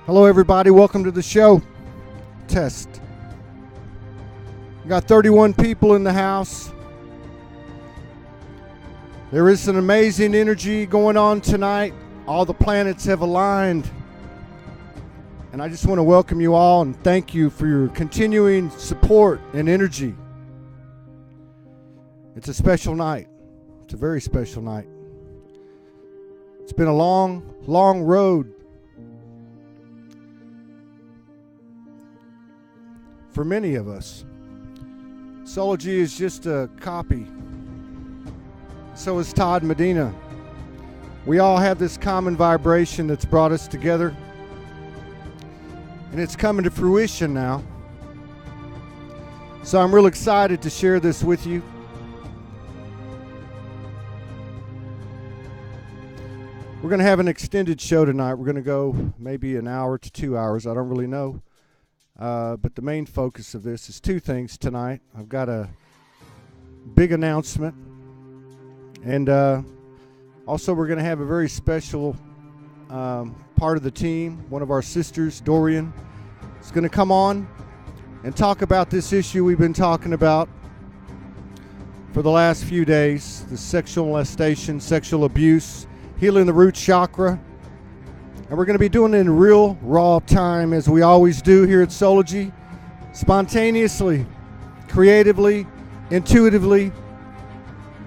Hello, everybody. Welcome to the show. Test. We got 31 people in the house. There is an amazing energy going on tonight. All the planets have aligned. And I just want to welcome you all and thank you for your continuing support and energy. It's a special night. It's a very special night. It's been a long, long road for many of us. Soulogy is just a copy. So is Todd Medina. We all have this common vibration that's brought us together. And it's coming to fruition now. So I'm real excited to share this with you. We're going to have an extended show tonight. We're going to go maybe an hour to 2 hours. I don't really know. But the main focus of this is two things tonight. I've got a big announcement. And also we're going to have a very special part of the team. One of our sisters, Dorian, is going to come on and talk about this issue we've been talking about for the last few days. The sexual molestation, sexual abuse, healing the root chakra. And we're going to be doing it in real, raw time, as we always do here at Soulogy. Spontaneously, creatively, intuitively,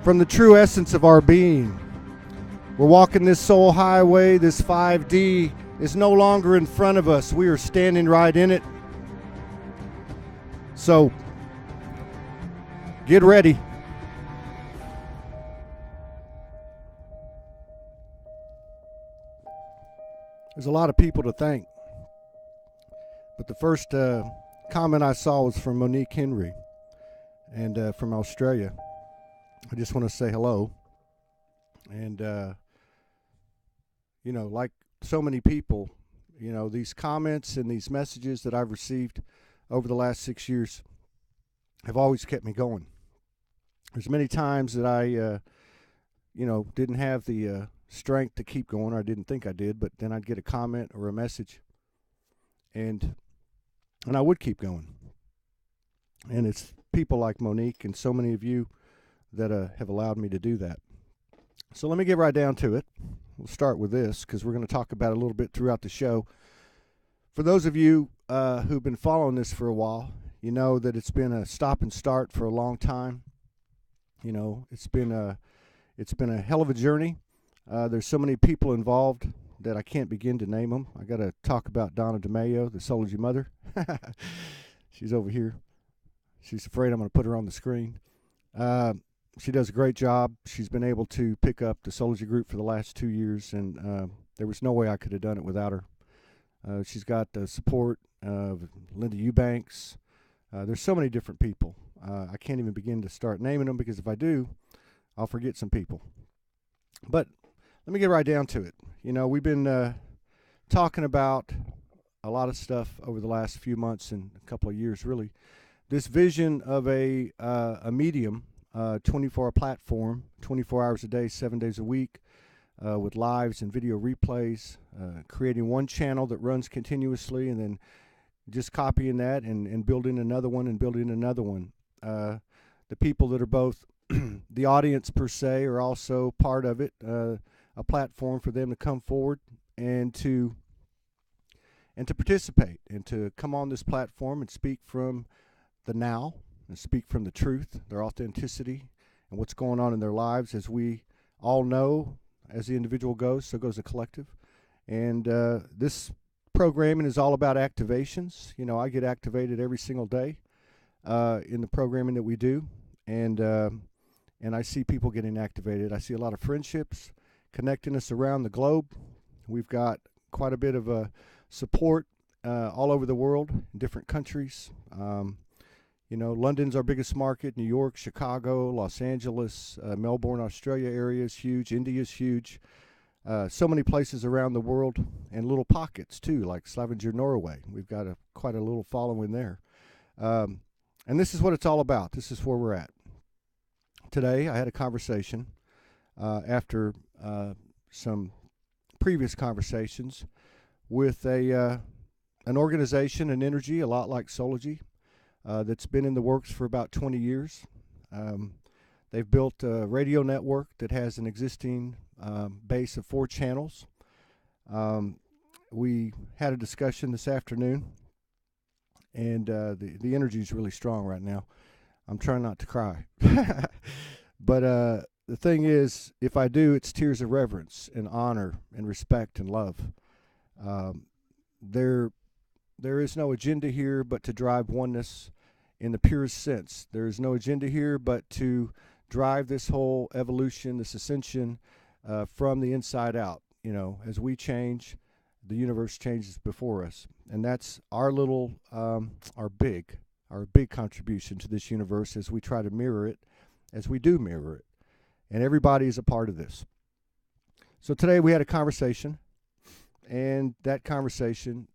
from the true essence of our being. We're walking this soul highway. This 5D is no longer in front of us. We are standing right in it. So, get ready. There's a lot of people to thank. But the first comment I saw was from Monique Henry and from Australia. I just want to say hello. And, like so many people, these comments and these messages that I've received over the last 6 years have always kept me going. There's many times that I, didn't have the strength to keep going, or I didn't think I did, but then I'd get a comment or a message, and I would keep going. And it's people like Monique and so many of you that have allowed me to do that. So let me get right down to it. We'll start with this because we're going to talk about it a little bit throughout the show. For those of you who've been following this for a while, you know that it's been a stop and start for a long time. It's been a hell of a journey. There's so many people involved that I can't begin to name them. I got to talk about Donna DeMayo, the Soulogy mother. She's over here. She's afraid I'm going to put her on the screen. She does a great job. She's been able to pick up the Soulogy group for the last 2 years, and there was no way I could have done it without her. She's got the support of Linda Eubanks. There's so many different people. I can't even begin to start naming them because if I do, I'll forget some people. But let me get right down to it. We've been talking about a lot of stuff over the last few months and a couple of years, really. This vision of a medium, 24-hour platform, 24 hours a day, 7 days a week, with lives and video replays, creating one channel that runs continuously, and then just copying that and building another one and building another one. The people that are both the audience per se are also part of it, a platform for them to come forward and to participate and to come on this platform and speak from the now and speak from the truth, their authenticity, and what's going on in their lives. As we all know, as the individual goes, so goes the collective. And this programming is all about activations. You know, I get activated every single day in the programming that we do, and I see people getting activated. I see a lot of friendships connecting us around the globe. We've got quite a bit of support all over the world in different countries. You know, London's our biggest market. New York, Chicago, Los Angeles, Melbourne, Australia area is huge. India's huge. So many places around the world, and little pockets too, like Stavanger, Norway. We've got quite a little following there. And this is what it's all about. This is where we're at. Today, I had a conversation after some previous conversations with an organization, an energy, a lot like Soulogy, that's been in the works for about 20 years. They've built a radio network that has an existing base of 4 channels. We had a discussion this afternoon, and the energy is really strong right now. I'm trying not to cry. But the thing is, if I do, it's tears of reverence and honor and respect and love. There is no agenda here but to drive oneness in the purest sense. There is no agenda here but to drive this whole evolution, this ascension from the inside out. You know, as we change, the universe changes before us. And that's our little, our big contribution to this universe as we try to mirror it, as we do mirror it. And everybody is a part of this. So today we had a conversation, and that conversation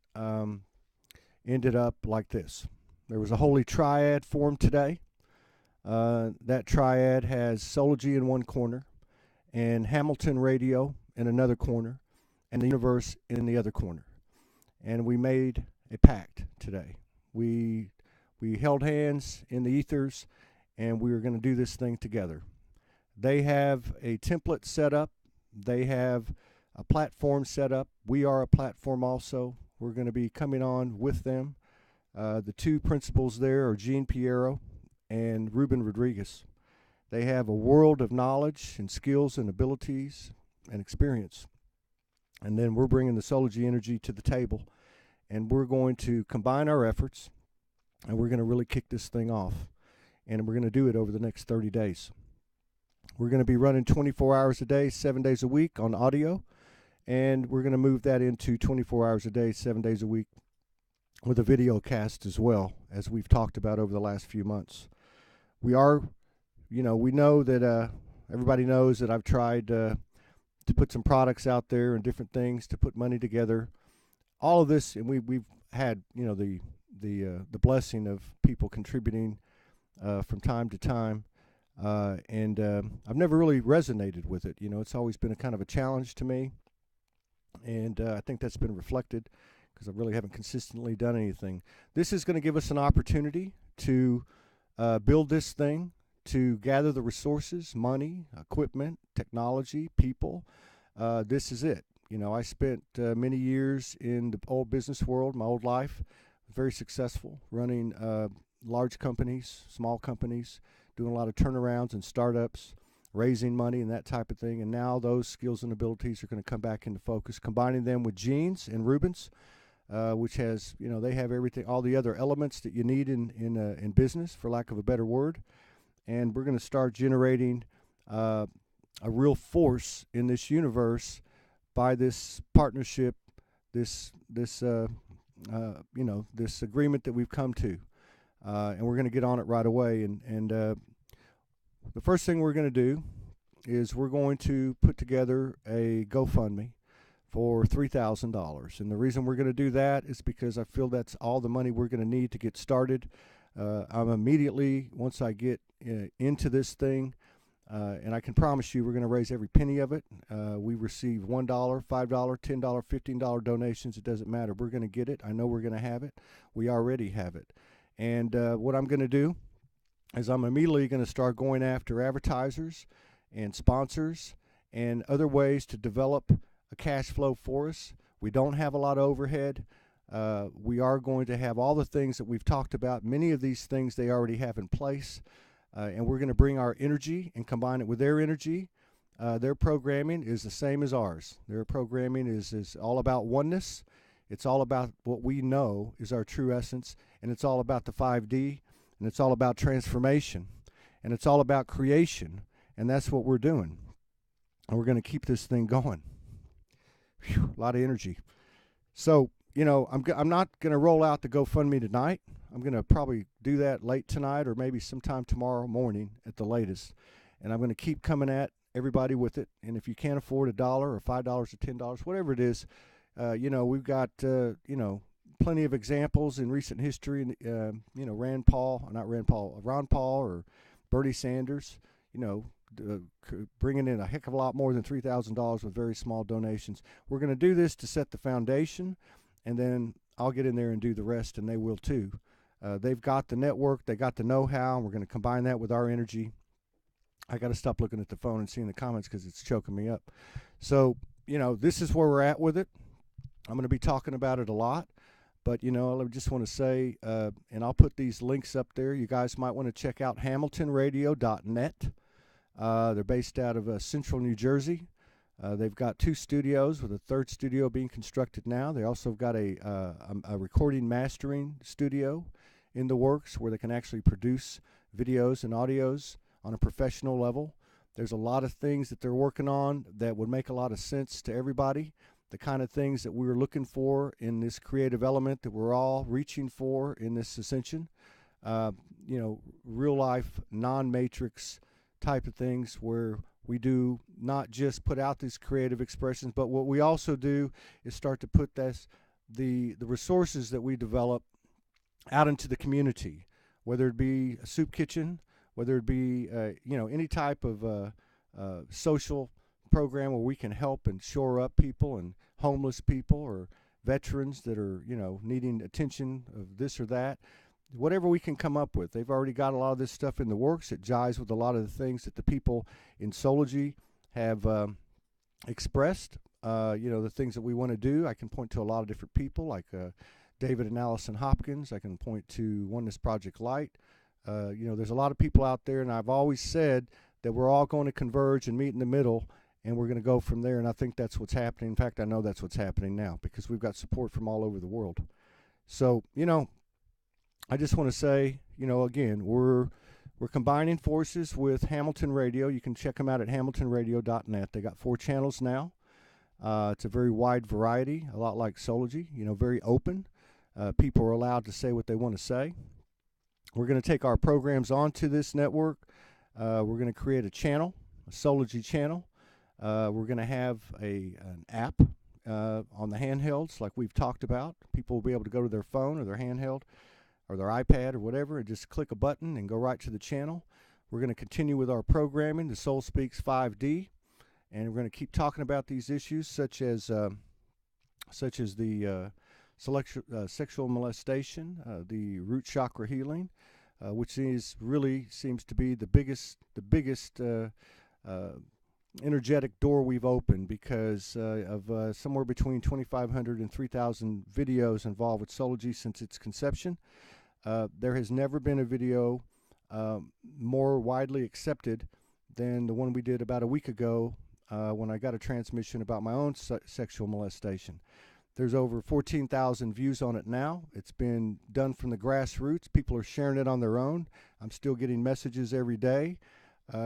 ended up like this. There was a holy triad formed today. That triad has Soulogy in one corner, and Hamilton Radio in another corner, and the universe in the other corner. And we made a pact today. We held hands in the ethers, and we were going to do this thing together. They have a template set up. They have a platform set up. We are a platform also. We're going to be coming on with them. The 2 principals there are Jean Piero and Ruben Rodriguez. They have a world of knowledge and skills and abilities and experience. And then we're bringing the Soulogy energy to the table, and we're going to combine our efforts, and we're going to really kick this thing off. And we're going to do it over the next 30 days. We're going to be running 24 hours a day, 7 days a week on audio, and we're going to move that into 24 hours a day, 7 days a week with a video cast as well, as we've talked about over the last few months. We are, you know, we know that everybody knows that I've tried to put some products out there and different things to put money together. All of this, and we've had, you know, the blessing of people contributing from time to time. And I've never really resonated with it. You know, it's always been a kind of a challenge to me. And I think that's been reflected because I really haven't consistently done anything. This is going to give us an opportunity to build this thing, to gather the resources, money, equipment, technology, people. This is it. You know, I spent many years in the old business world, my old life, very successful, running large companies, small companies, doing a lot of turnarounds and startups, raising money and that type of thing. And now those skills and abilities are going to come back into focus, combining them with Jean's and Ruben's, which has, you know, they have everything, all the other elements that you need in business, for lack of a better word. And we're going to start generating a real force in this universe by this partnership, this agreement that we've come to. And we're going to get on it right away. And the first thing we're going to do is we're going to put together a GoFundMe for $3,000. And the reason we're going to do that is because I feel that's all the money we're going to need to get started. I'm immediately, once I get into this thing, And I can promise you we're going to raise every penny of it. We receive $1, $5, $10, $15 donations. It doesn't matter. We're going to get it. I know we're going to have it. We already have it. And what I'm going to do is I'm immediately going to start going after advertisers and sponsors and other ways to develop a cash flow for us. We don't have a lot of overhead. We are going to have all the things that we've talked about. Many of these things they already have in place. And we're going to bring our energy and combine it with their energy. Their programming is the same as ours. Their programming is all about oneness. It's all about what we know is our true essence. And it's all about the 5D. And it's all about transformation. And it's all about creation. And that's what we're doing. And we're going to keep this thing going. Whew, a lot of energy. So, you know, I'm not going to roll out the GoFundMe tonight. I'm going to probably do that late tonight or maybe sometime tomorrow morning at the latest. And I'm going to keep coming at everybody with it. And if you can't afford $1 or $5 or $10, whatever it is, you know, we've got, you know, plenty of examples in recent history. You know, Ron Paul or Bernie Sanders, you know, bringing in a heck of a lot more than $3,000 with very small donations. We're going to do this to set the foundation, and then I'll get in there and do the rest, and they will too. They've got the network, they got the know-how, and we're going to combine that with our energy. I got to stop looking at the phone and seeing the comments because it's choking me up. So, you know, this is where we're at with it. I'm going to be talking about it a lot. But, you know, I just want to say, and I'll put these links up there. You guys might want to check out hamiltonradio.net. They're based out of Central New Jersey. They've got 2 studios with a 3rd studio being constructed now. They also got a recording mastering studio in the works where they can actually produce videos and audios on a professional level. There's a lot of things that they're working on that would make a lot of sense to everybody. The kind of things that we were looking for in this creative element that we're all reaching for in this ascension. You know, real life, non-matrix type of things where we do not just put out these creative expressions, but what we also do is start to put the resources that we develop out into the community, whether it be a soup kitchen, whether it be you know, any type of social program where we can help and shore up people and homeless people or veterans that are, you know, needing attention of this or that. Whatever we can come up with. They've already got a lot of this stuff in the works. It jives with a lot of the things that the people in Soulogy have expressed. You know, the things that we want to do. I can point to a lot of different people like David and Allison Hopkins. I can point to Oneness Project Light. You know, there's a lot of people out there, and I've always said that we're all going to converge and meet in the middle, and we're going to go from there, and I think that's what's happening. In fact, I know that's what's happening now because we've got support from all over the world. So, you know, I just want to say, you know, again, we're combining forces with Hamilton Radio. You can check them out at hamiltonradio.net. They got 4 channels now. It's a very wide variety, a lot like Soulogy, you know, very open. People are allowed to say what they want to say. We're going to take our programs onto this network. We're going to create a channel, a Soulogy channel. We're going to have an app on the handhelds like we've talked about. People will be able to go to their phone or their handheld or their iPad or whatever and just click a button and go right to the channel. We're going to continue with our programming, the Soul Speaks 5D, and we're going to keep talking about these issues such as the sexual molestation, the root chakra healing, which really seems to be the biggest energetic door we've opened because of somewhere between 2,500 and 3,000 videos involved with Soulogy since its conception. There has never been a video more widely accepted than the one we did about a week ago when I got a transmission about my own sexual molestation. There's over 14,000 views on it now. It's been done from the grassroots. People are sharing it on their own. I'm still getting messages every day.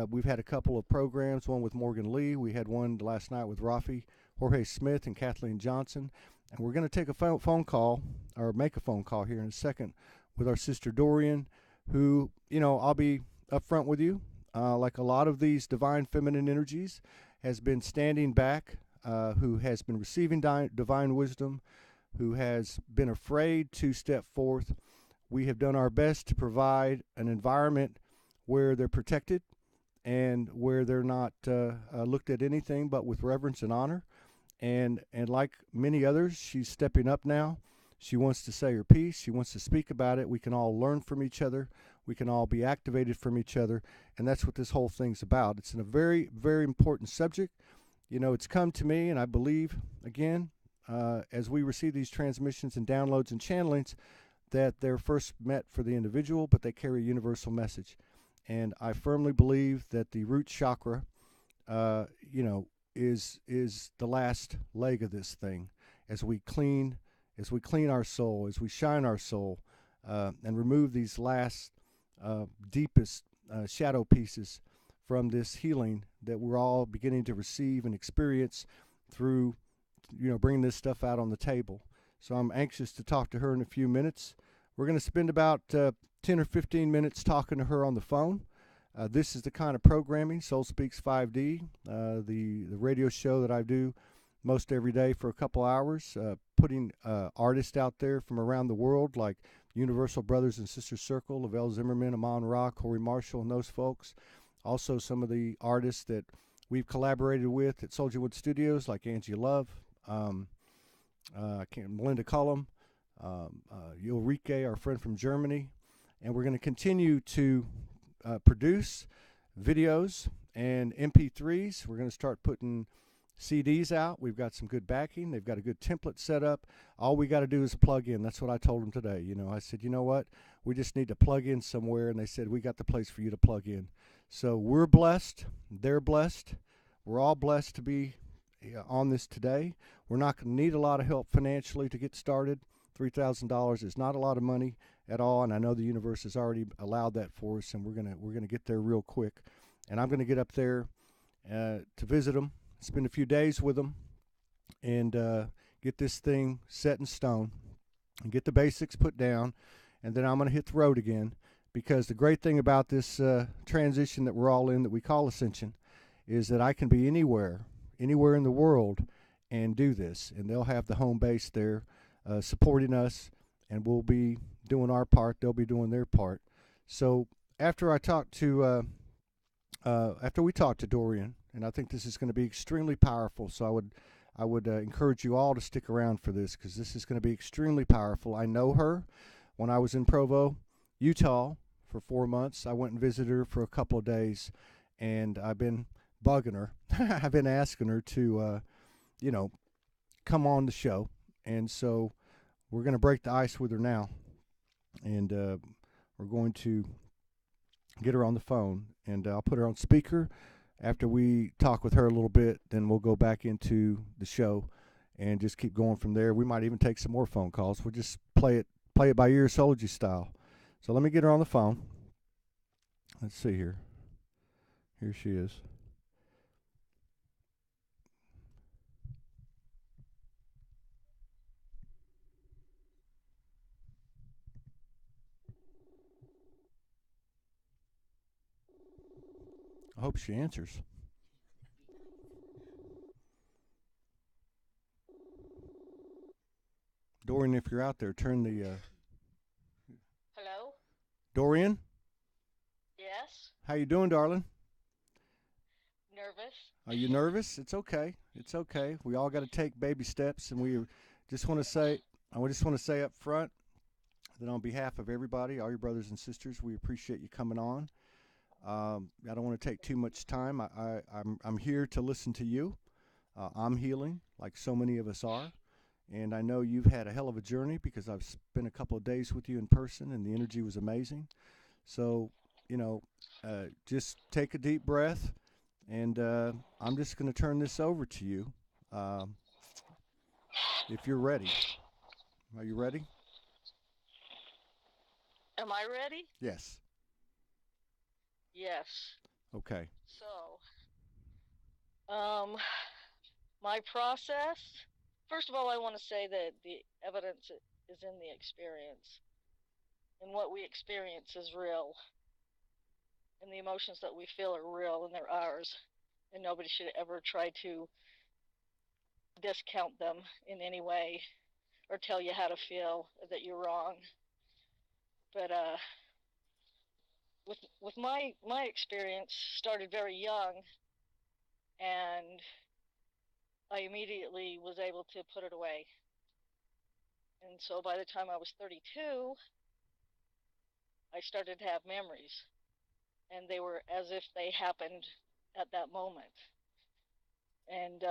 We've had a couple of programs, one with Morgan Lee. We had one last night with Jorge Smith and Kathleen Johnson. And we're going to take a phone call, or make a phone call here in a second, with our sister Dorian, who, you know, I'll be upfront with you, like a lot of these divine feminine energies, has been standing back, who has been receiving divine wisdom, who has been afraid to step forth. We have done our best to provide an environment where they're protected and where they're not looked at anything but with reverence and honor. And like many others, she's stepping up now. She wants to say her piece. She wants to speak about it. We can all learn from each other. We can all be activated from each other, and that's what this whole thing's about. It's a very, very important subject. You know, it's come to me, and I believe, again, as we receive these transmissions and downloads and channelings, that they're first meant for the individual, but they carry a universal message. And I firmly believe that the root chakra, you know, is the last leg of this thing. As we clean our soul, as we shine our soul, and remove these last deepest shadow pieces from this healing that we're all beginning to receive and experience through, you know, bringing this stuff out on the table. So I'm anxious to talk to her in a few minutes. We're going to spend about 10 or 15 minutes talking to her on the phone. This is the kind of programming, Soul Speaks 5D, the radio show that I do most every day for a couple hours, putting artists out there from around the world like Universal Brothers and Sisters Circle, Lavelle Zimmerman, Amon Ra, Corey Marshall, and those folks. Also some of the artists that we've collaborated with at SoulogyOneStudios like Angie Love, Melinda Cullum, Ulrike, our friend from Germany. And we're going to continue to produce videos and MP3s. We're going to start putting CDs out. We've got some good backing. They've got a good template set up. All we got to do is plug in. That's what I told them today. You know, I said, you know what? We just need to plug in somewhere. And they said, we got the place for you to plug in. So we're blessed. They're blessed. We're all blessed to be on this today. We're not going to need a lot of help financially to get started. $3,000 is not a lot of money at all, and I know the universe has already allowed that for us, and we're gonna get there real quick. And I'm gonna get up there to visit them, spend a few days with them, and get this thing set in stone, and get the basics put down, and then I'm gonna hit the road again. Because the great thing about this transition that we're all in, that we call ascension, is that I can be anywhere in the world, and do this, and they'll have the home base there supporting us, and we'll be doing our part. They'll be doing their part. So after we talk to Dorian, and I think this is going to be extremely powerful. So I would encourage you all to stick around for this, because this is going to be extremely powerful. I know her. When I was in Provo, Utah, for 4 months, I went and visited her for a couple of days, and I've been bugging her. I've been asking her to, you know, come on the show. And so we're going to break the ice with her now, and we're going to get her on the phone, and I'll put her on speaker. After we talk with her a little bit, then we'll go back into the show and just keep going from there. We might even take some more phone calls. We'll just play it by ear, Soulogy style. So let me get her on the phone. Let's see here. Here she is. I hope she answers. Dorian, if you're out there, turn the... Hello? Dorian? Yes? How you doing, darling? Nervous? Are you nervous? It's okay. It's okay. We all got to take baby steps, and we just want to say, I just want to say up front that on behalf of everybody, all your brothers and sisters, we appreciate you coming on. I don't want to take too much time. I'm here to listen to you. I'm healing, like so many of us are. And I know you've had a hell of a journey, because I've spent a couple of days with you in person, and the energy was amazing. So, you know, just take a deep breath, and I'm just going to turn this over to you if you're ready. Are you ready? Am I ready? Yes. Yes. Okay. So, my process. First of all, I want to say that the evidence is in the experience. And what we experience is real. And the emotions that we feel are real, and they're ours. And nobody should ever try to discount them in any way, or tell you how to feel, or that you're wrong. But with my experience started very young, and I immediately was able to put it away. And so by the time I was 32, I started to have memories, and they were as if they happened at that moment. And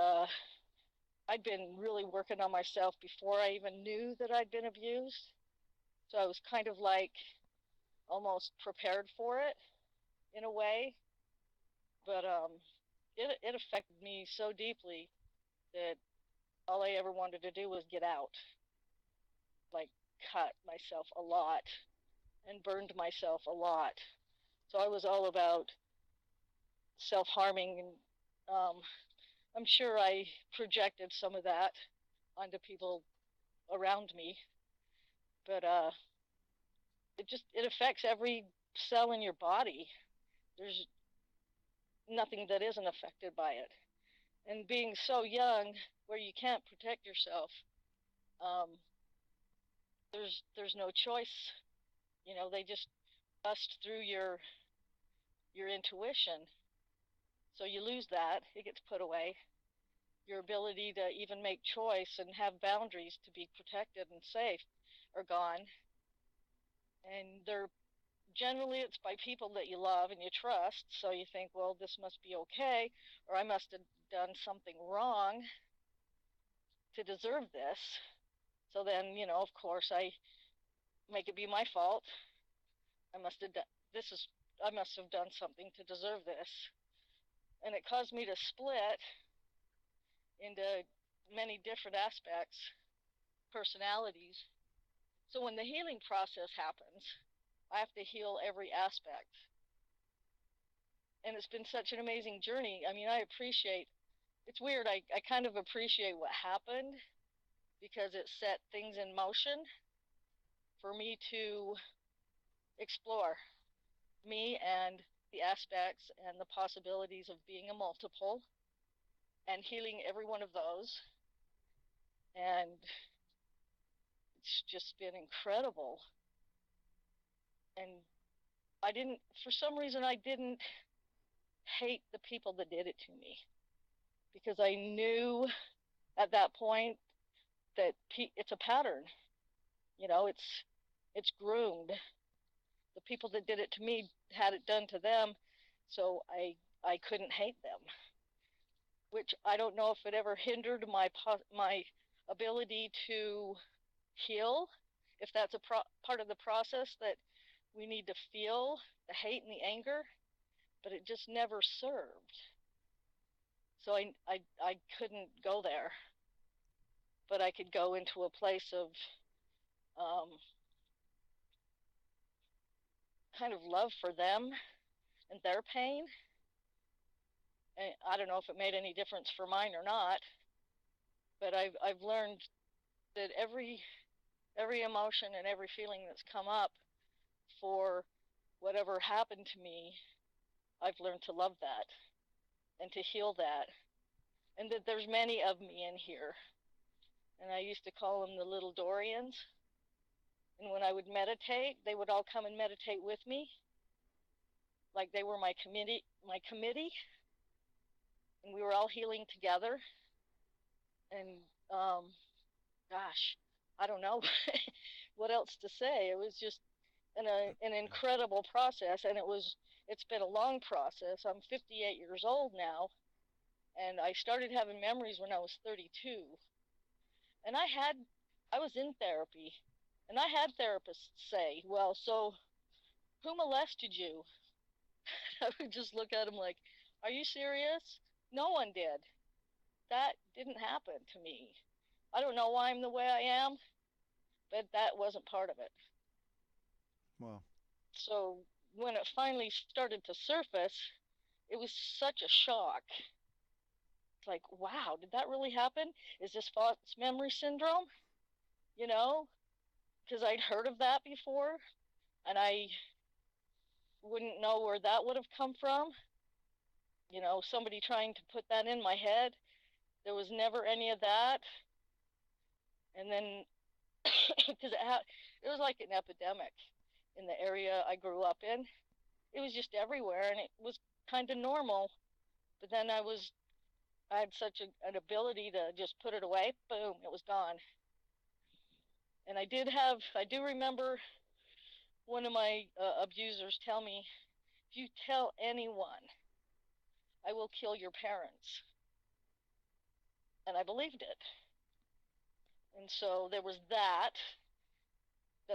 I'd been really working on myself before I even knew that I'd been abused. So I was kind of like almost prepared for it in a way. But it affected me so deeply that all I ever wanted to do was get out, like cut myself a lot and burned myself a lot. So I was all about self harming, and I'm sure I projected some of that onto people around me. But it affects every cell in your body. There's nothing that isn't affected by it. And being so young, where you can't protect yourself, um, there's no choice. You know, they just bust through your intuition. So you lose that; it gets put away. Your ability to even make choice and have boundaries to be protected and safe are gone. And they're generally it's by people that you love and you trust. So you think, well, this must be okay, or I must have done something wrong to deserve this. So then, of course, I make it be my fault. I must have done this is I must have done something to deserve this. And it caused me to split into many different aspects, personalities. So when the healing process happens, I have to heal every aspect. And it's been such an amazing journey. I mean, it's weird. I kind of appreciate what happened because it set things in motion for me to explore me and the aspects and the possibilities of being a multiple and healing every one of those. And it's just been incredible. And for some reason, I didn't hate the people that did it to me because I knew at that point that it's a pattern. It's groomed. The people that did it to me had it done to them, so I couldn't hate them, which I don't know if it ever hindered my ability to heal, if that's part of the process that we need to feel the hate and the anger, but it just never served. So I couldn't go there, but I could go into a place of um, kind of love for them and their pain. And I don't know if it made any difference for mine or not, but I've learned that every emotion and every feeling that's come up for whatever happened to me, I've learned to love that and to heal that, and that there's many of me in here. And I used to call them the little Dorians. And when I would meditate, they would all come and meditate with me, like they were my committee, and we were all healing together. And gosh, I don't know what else to say. It was just an incredible process, and it's been a long process. I'm 58 years old now, and I started having memories when I was 32. And I was in therapy, and I had therapists say, "Well, so who molested you?" I would just look at them like, "Are you serious? No one did. That didn't happen to me. I don't know why I'm the way I am, but that wasn't part of it." Well, So when it finally started to surface, it was such a shock. It's like, wow, did that really happen? Is this false memory syndrome? You know, because I'd heard of that before, and I wouldn't know where that would have come from. Somebody trying to put that in my head. There was never any of that. And then, because it was like an epidemic in the area I grew up in. it was just everywhere, and it was kind of normal. But then I had such an ability to just put it away. Boom, it was gone. And I do remember one of my abusers tell me, if you tell anyone, I will kill your parents. And I believed it. And so there was that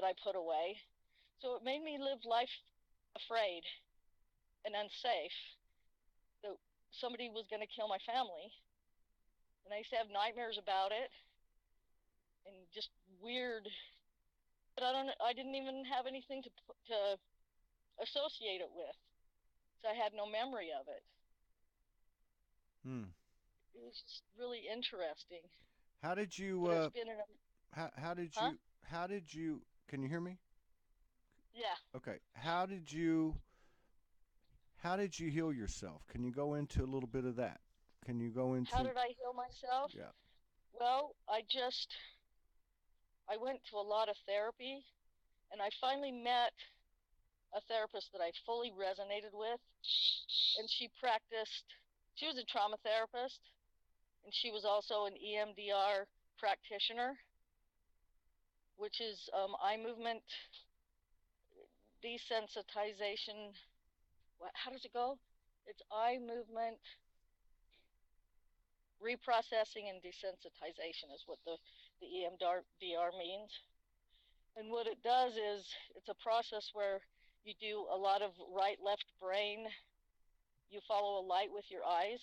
I put away. So it made me live life afraid and unsafe that somebody was going to kill my family. And I used to have nightmares about it and just weird. But I didn't even have anything to associate it with. So I had no memory of it. Hmm. It was just really interesting. How did you But it's been in a, how did huh? you how did you can you hear me? Yeah. Okay. How did you heal yourself? Can you go into a little bit of that? Can you go How into did I heal myself? yeah. Well, I went to a lot of therapy, and I finally met a therapist that I fully resonated with, and she was a trauma therapist, and she was also an EMDR practitioner, which is eye movement desensitization. How does it go? It's eye movement reprocessing and desensitization is what the EMDR means. And what it does is it's a process where you do a lot of right left brain. You follow a light with your eyes,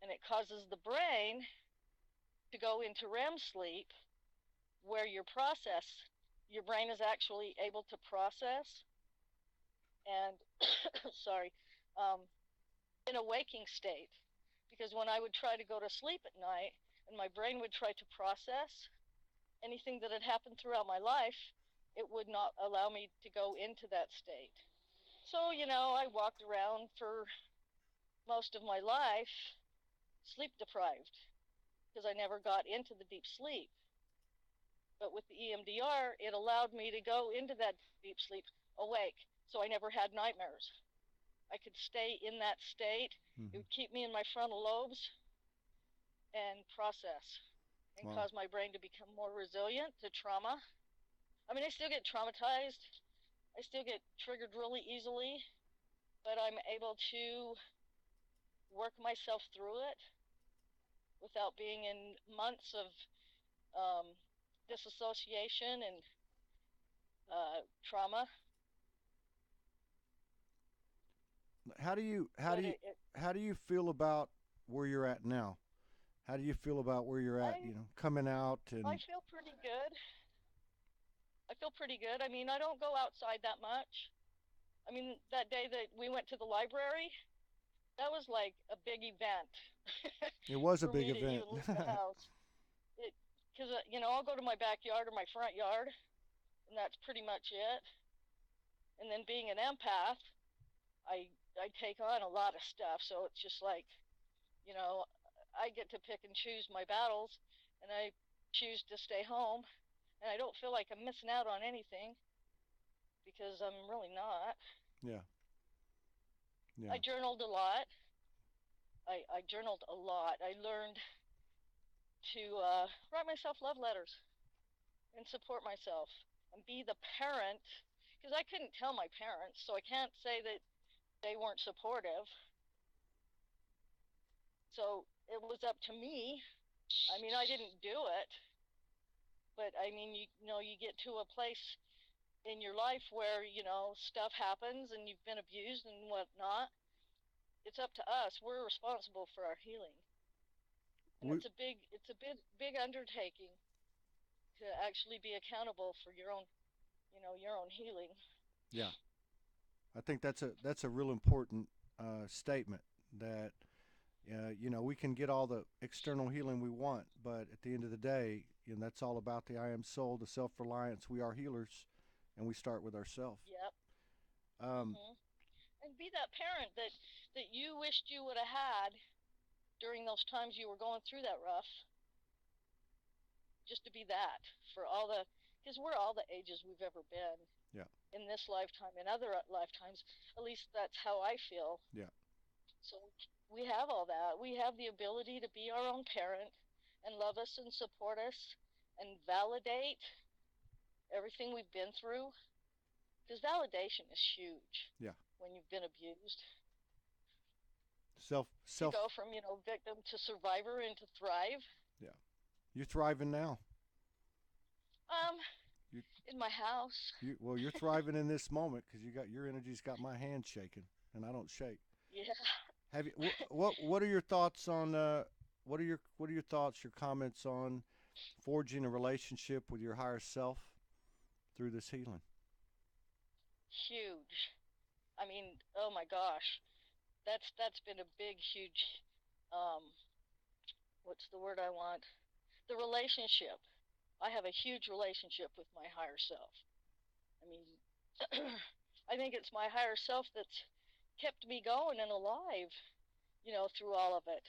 and it causes the brain to go into REM sleep where your brain is actually able to process and, sorry, in a waking state. Because when I would try to go to sleep at night and my brain would try to process anything that had happened throughout my life, it would not allow me to go into that state. So, I walked around for most of my life sleep deprived because I never got into the deep sleep. But with the EMDR, it allowed me to go into that deep sleep awake. So I never had nightmares. I could stay in that state. It Hmm. would keep me in my frontal lobes and process and Wow. cause my brain to become more resilient to trauma. I mean, I still get traumatized. I still get triggered really easily, but I'm able to work myself through it without being in months of um, disassociation and trauma. How do you how do But you how do you feel about where you're at now? How do you feel about where you're at, I coming out I and feel pretty good. I feel pretty good. I mean, I don't go outside that much. I mean, that day that we went to the library, that was like a big event it was a for big me to event. even leave the house. It because I'll go to my backyard or my front yard, and that's pretty much it. And then being an empath, I take on a lot of stuff, so it's just like you know I get to pick and choose my battles, and I choose to stay home, and I don't feel like I'm missing out on anything because I'm really not. Yeah. Yeah. I journaled a lot. I journaled a lot. I learned to write myself love letters and support myself and be the parent because I couldn't tell my parents, so I can't say that they weren't supportive. So it was up to me. I mean, I didn't do it, but I mean, you get to a place in your life where stuff happens and you've been abused and whatnot. It's up to us. We're responsible for our healing, and We, it's a big undertaking to actually be accountable for your own healing. yeah. I think that's a real important statement that we can get all the external healing we want, but at the end of the day, that's all about the I am soul, the self reliance. We are healers, and we start with ourselves. Yep. Um, And be that parent that you wished you would have had during those times you were going through that rough. Just to be that for all the because we're all the ages we've ever been Yeah. in this lifetime and other lifetimes. At least that's how I feel. Yeah. So we have all that. We have the ability to be our own parent and love us and support us and validate everything we've been through. Because validation is huge Yeah. when you've been abused. Self To self go from, victim to survivor and to thrive. Yeah. You're thriving now. Um, You in my house. you're thriving in this moment because your energy's got my hand shaking, and I don't shake. Yeah. Have you what are your thoughts on what are your thoughts, your comments on forging a relationship with your higher self through this healing? Huge. I mean, oh my gosh. That's been a big, huge, um, what's the word I want? The relationship. I have a huge relationship with my higher self. I mean, I think it's my higher self that's kept me going and alive, through all of it.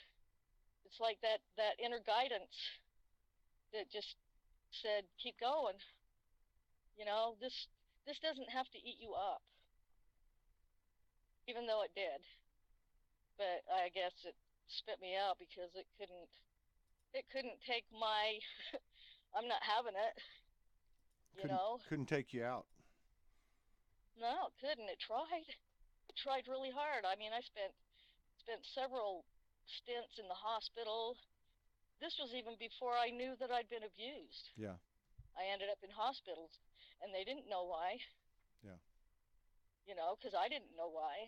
It's like that inner guidance that just said, keep going. This doesn't have to eat you up, even though it did. But I guess it spit me out because it couldn't take my I'm not having it, you Couldn't know. couldn't take you out. No, it couldn't. It tried really hard. I mean, I spent several stints in the hospital. This was even before I knew that I'd been abused. Yeah. I ended up in hospitals, and they didn't know why, Yeah. because I didn't know why.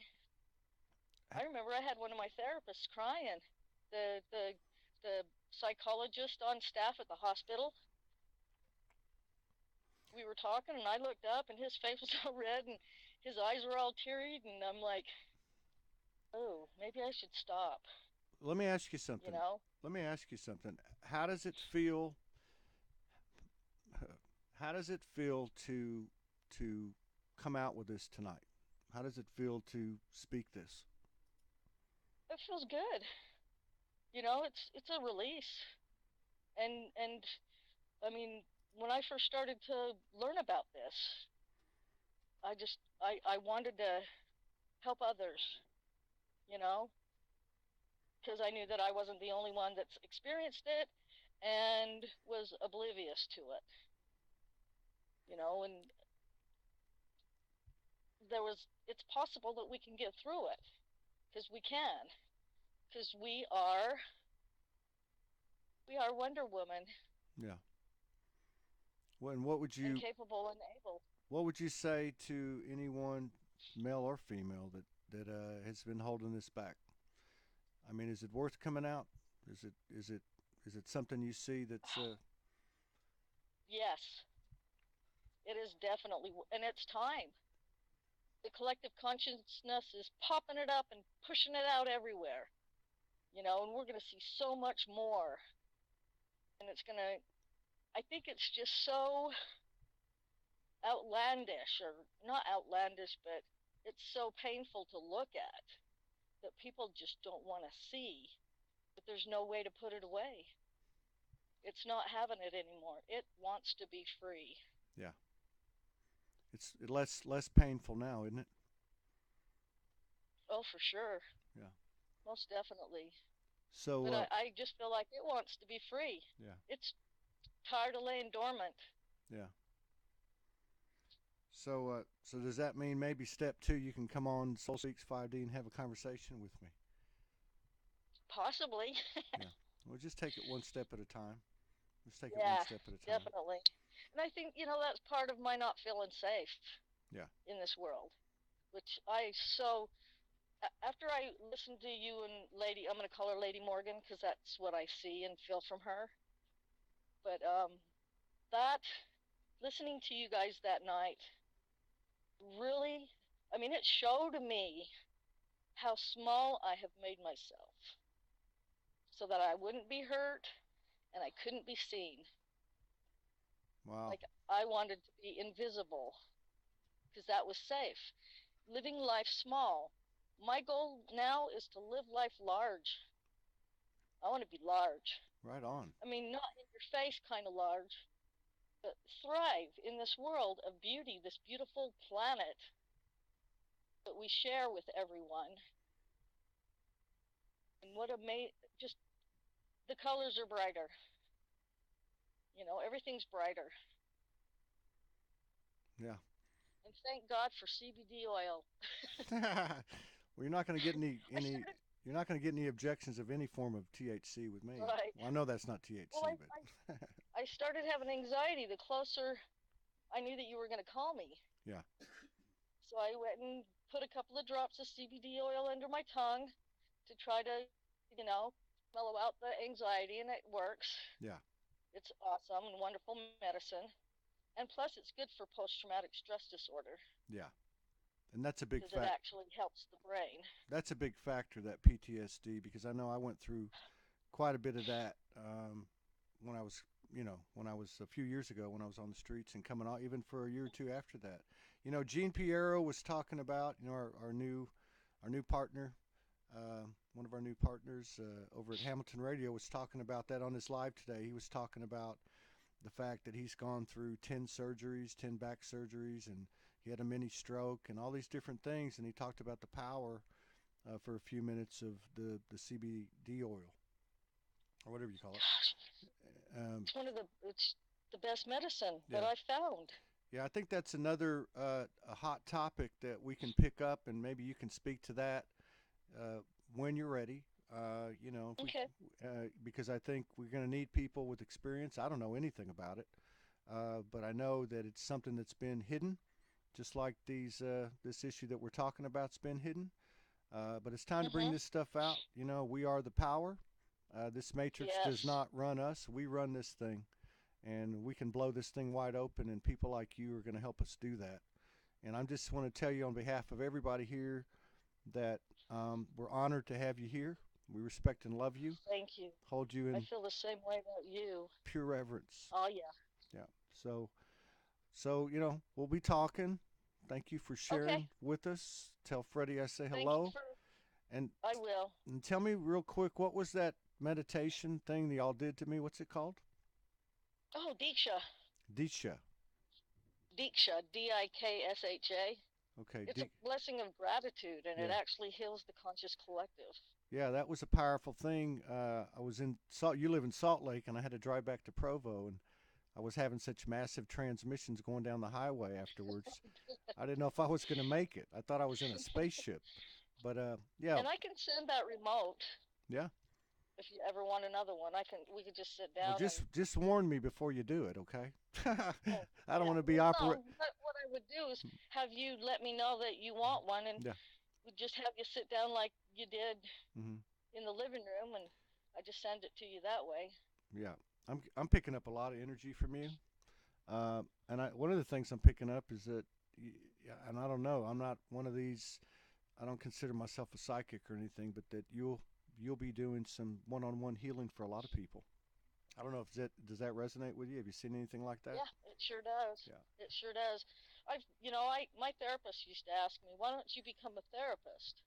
I remember I had one of my therapists crying. The psychologist on staff at the hospital. We were talking, and I looked up, and his face was all red, and his eyes were all teary, and I'm like, oh, maybe I should stop. Let me ask you You something. know, Let me ask you something. How does it feel? How does it feel to come out with this tonight? How does it feel to speak this? it feels good. It's a release, and I mean, when I first started to learn about this, I wanted to help others. You know, because I knew that I wasn't the only one that's experienced it and was oblivious to it. And it's possible that we can get through it because we can, because we are Wonder Woman Yeah. Well, and what would and you capable and able. what would you say to anyone, male or female, that has been holding this back? I mean, is it worth coming out? Is it something you see that's Yes, it is definitely, and it's time. The collective consciousness is popping it up and pushing it out everywhere. And we're going to see so much more. And I think it's just so outlandish, or not outlandish, but it's so painful to look at that people just don't want to see. But there's no way to put it away. It's not having it anymore. It wants to be free. yeah, it's less painful now, isn't it? Oh, for sure. Yeah. Most definitely. So But I just feel like it wants to be free. yeah, It's tired of laying dormant. yeah. So does that mean maybe step two, you can come on Soul Speaks 5D and have a conversation with me? Possibly. Yeah. We'll just take it one step at a time. Let's take it one Yeah, step at a time. definitely. And I think, that's part of my not feeling safe Yeah. in this world, which after I listened to you and I'm going to call her Lady Morgan because that's what I see and feel from her. But that, listening to you guys that night, really, I mean, it showed me how small I have made myself so that I wouldn't be hurt and I couldn't be seen. Wow. Like, I wanted to be invisible because that was safe. Living life small. My goal now is to live life large. I want to be large. Right on. I mean, not in your face kind of large, thrive in this world of beauty, this beautiful planet that we share with everyone. And what just the colors are brighter. Everything's brighter. Yeah. And thank God for CBD oil. Well, you're not going to get any I started, you're not going to get any objections of any form of THC with me. right. Well, I know that's not Well, THC, but I started having anxiety the closer I knew that you were going to call me. yeah. So I went and put a couple of drops of CBD oil under my tongue to try to, mellow out the anxiety, and it works. Yeah. It's awesome and wonderful medicine. And plus, it's good for post-traumatic stress disorder. Yeah. And that's a big because it actually helps the brain. That's a big factor, that PTSD, because I know I went through quite a bit of that when I was, a few years ago when I was on the streets and coming out, even for a year or two after that. Gene Piero was talking about, our new partner, one of our new partners over at Hamilton Radio was talking about that on his live today. He was talking about the fact that he's gone through 10 surgeries, 10 back surgeries, and he had a mini stroke and all these different things. And he talked about the power for a few minutes of the CBD oil, or whatever you call it. It's the best medicine yeah. that I've found. Yeah, I think that's another a hot topic that we can pick up, and maybe you can speak to that when you're ready. Okay. Because I think we're going to need people with experience. I don't know anything about it, but I know that it's something that's been hidden, just like this issue that we're talking about's been hidden. But it's time to bring this stuff out. We are the power. This matrix does not run us. We run this thing, and we can blow this thing wide open, and people like you are going to help us do that. And I just want to tell you on behalf of everybody here that we're honored to have you here. We respect and love you. Thank you. Hold you in. I feel the same way about you. Pure reverence. Oh, yeah. Yeah. So we'll be talking. Thank you for sharing with us. Tell Freddie I say hello. And I will. And tell me real quick, what was that meditation thing that y'all did to me? What's it called? Oh, Diksha. Diksha. Diksha, Diksha. Okay. It's a blessing of gratitude, and it actually heals the conscious collective. Yeah, that was a powerful thing. I was in you live in Salt Lake, and I had to drive back to Provo, and I was having such massive transmissions going down the highway afterwards. I didn't know if I was going to make it. I thought I was in a spaceship. But yeah. And I can send that remote. Yeah. If you ever want another one, we could just sit down. Well, just warn me before you do it, okay? I don't want to be operating. No, what I would do is have you let me know that you want one, and we'd just have you sit down like you did in the living room, and I just send it to you that way. Yeah, I'm picking up a lot of energy from you, and one of the things I'm picking up is that, and I don't know, I'm not one of these. I don't consider myself a psychic or anything, but that you'll be doing some one-on-one healing for a lot of people. I don't know if does that resonate with you? Have you seen anything like that? Yeah, it sure does. Yeah. It sure does. My therapist used to ask me, why don't you become a therapist?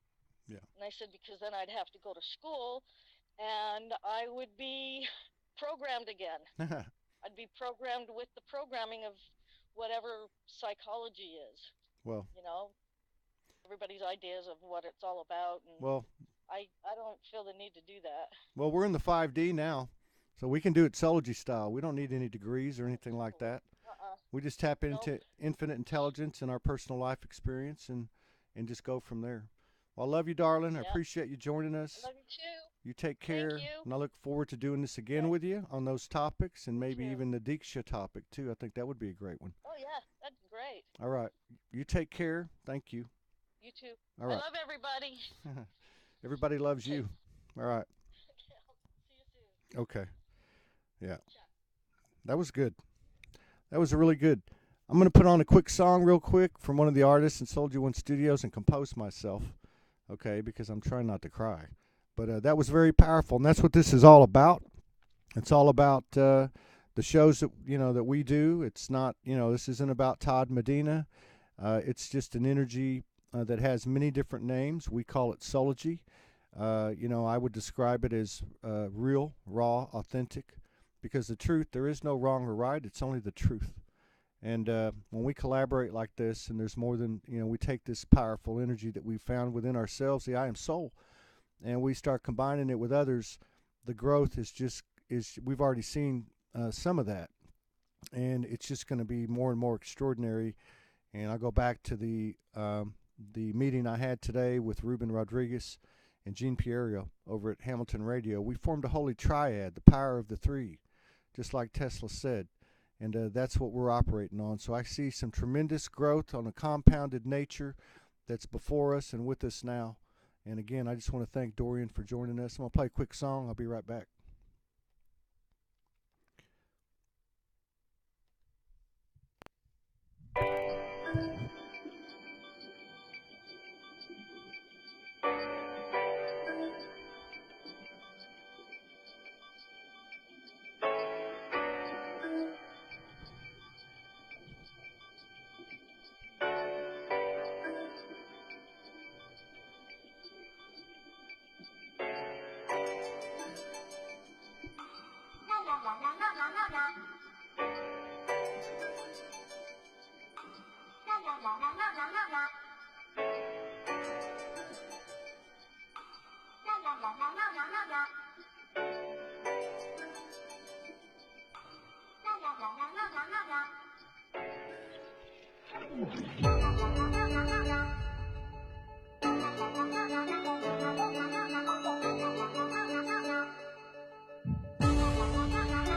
Yeah. And I said, because then I'd have to go to school and I would be programmed again. I'd be programmed with the programming of whatever psychology is. Well, everybody's ideas of what it's all about. And I don't feel the need to do that. Well, we're in the 5D now, so we can do it Soulogy style. We don't need any degrees or anything like that. We just tap into infinite intelligence and our personal life experience and just go from there. Well, I love you, darling. I appreciate you joining us. I love you, too. You take care. Thank you. And I look forward to doing this again with you on those topics, and maybe even the Diksha topic, too. I think that would be a great one. Oh, yeah. That'd be great. All right. You take care. Thank you. You too. All right. I love everybody. Everybody loves you. All right. See you soon. Okay. Yeah. That was good. That was really good. I'm going to put on a quick song real quick from one of the artists in SoulogyOneStudios and compose myself, okay, because I'm trying not to cry. But that was very powerful, and that's what this is all about. It's all about the shows that, that we do. It's not, this isn't about Todd Medina. It's just an energy that has many different names. We call it Soulogy. I would describe it as real, raw, authentic, because the truth, there is no wrong or right. It's only the truth. And when we collaborate like this, and there's more than, we take this powerful energy that we found within ourselves, the I am soul, and we start combining it with others, the growth is we've already seen some of that, and it's just going to be more and more extraordinary. And I'll go back to the meeting I had today with Ruben Rodriguez and Gene Pierio over at Hamilton Radio. We formed a holy triad, the power of the three, just like Tesla said. And that's what we're operating on. So I see some tremendous growth on a compounded nature that's before us and with us now. And again, I just want to thank Dorian for joining us. I'm going to play a quick song. I'll be right back.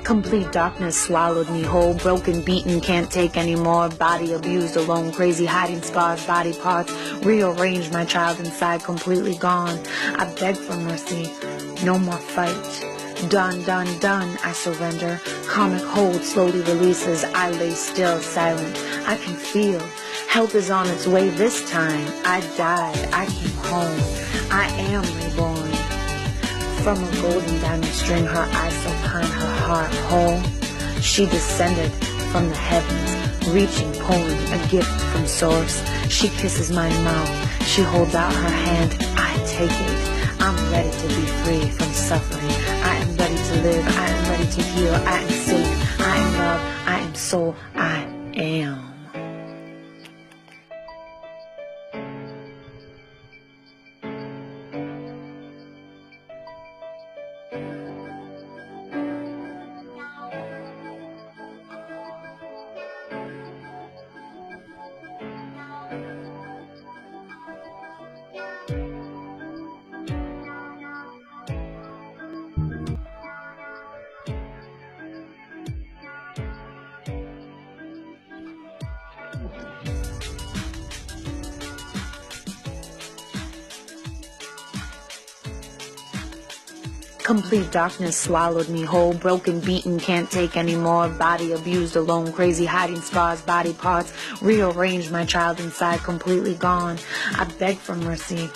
Complete darkness swallowed me whole, broken, beaten, can't take anymore. Body abused, alone, crazy, hiding scars, body parts. Rearranged, my child inside, completely gone. I beg for mercy, no more fight. Done, done, done, I surrender. Comic hold slowly releases, I lay still, silent. I can feel, help is on its way this time. I died, I came home, I am reborn. From a golden diamond string, her eyes so kind, her heart whole. She descended from the heavens, reaching, pulling a gift from source. She kisses my mouth, she holds out her hand, I take it. I'm ready to be free from suffering. I am ready to live, I am ready to heal, I am safe, I am love, I am soul, I am. Complete darkness swallowed me whole, broken, beaten, can't take anymore. Body abused, alone, crazy, hiding scars, body parts. Rearranged, my child inside, completely gone. I beg for mercy,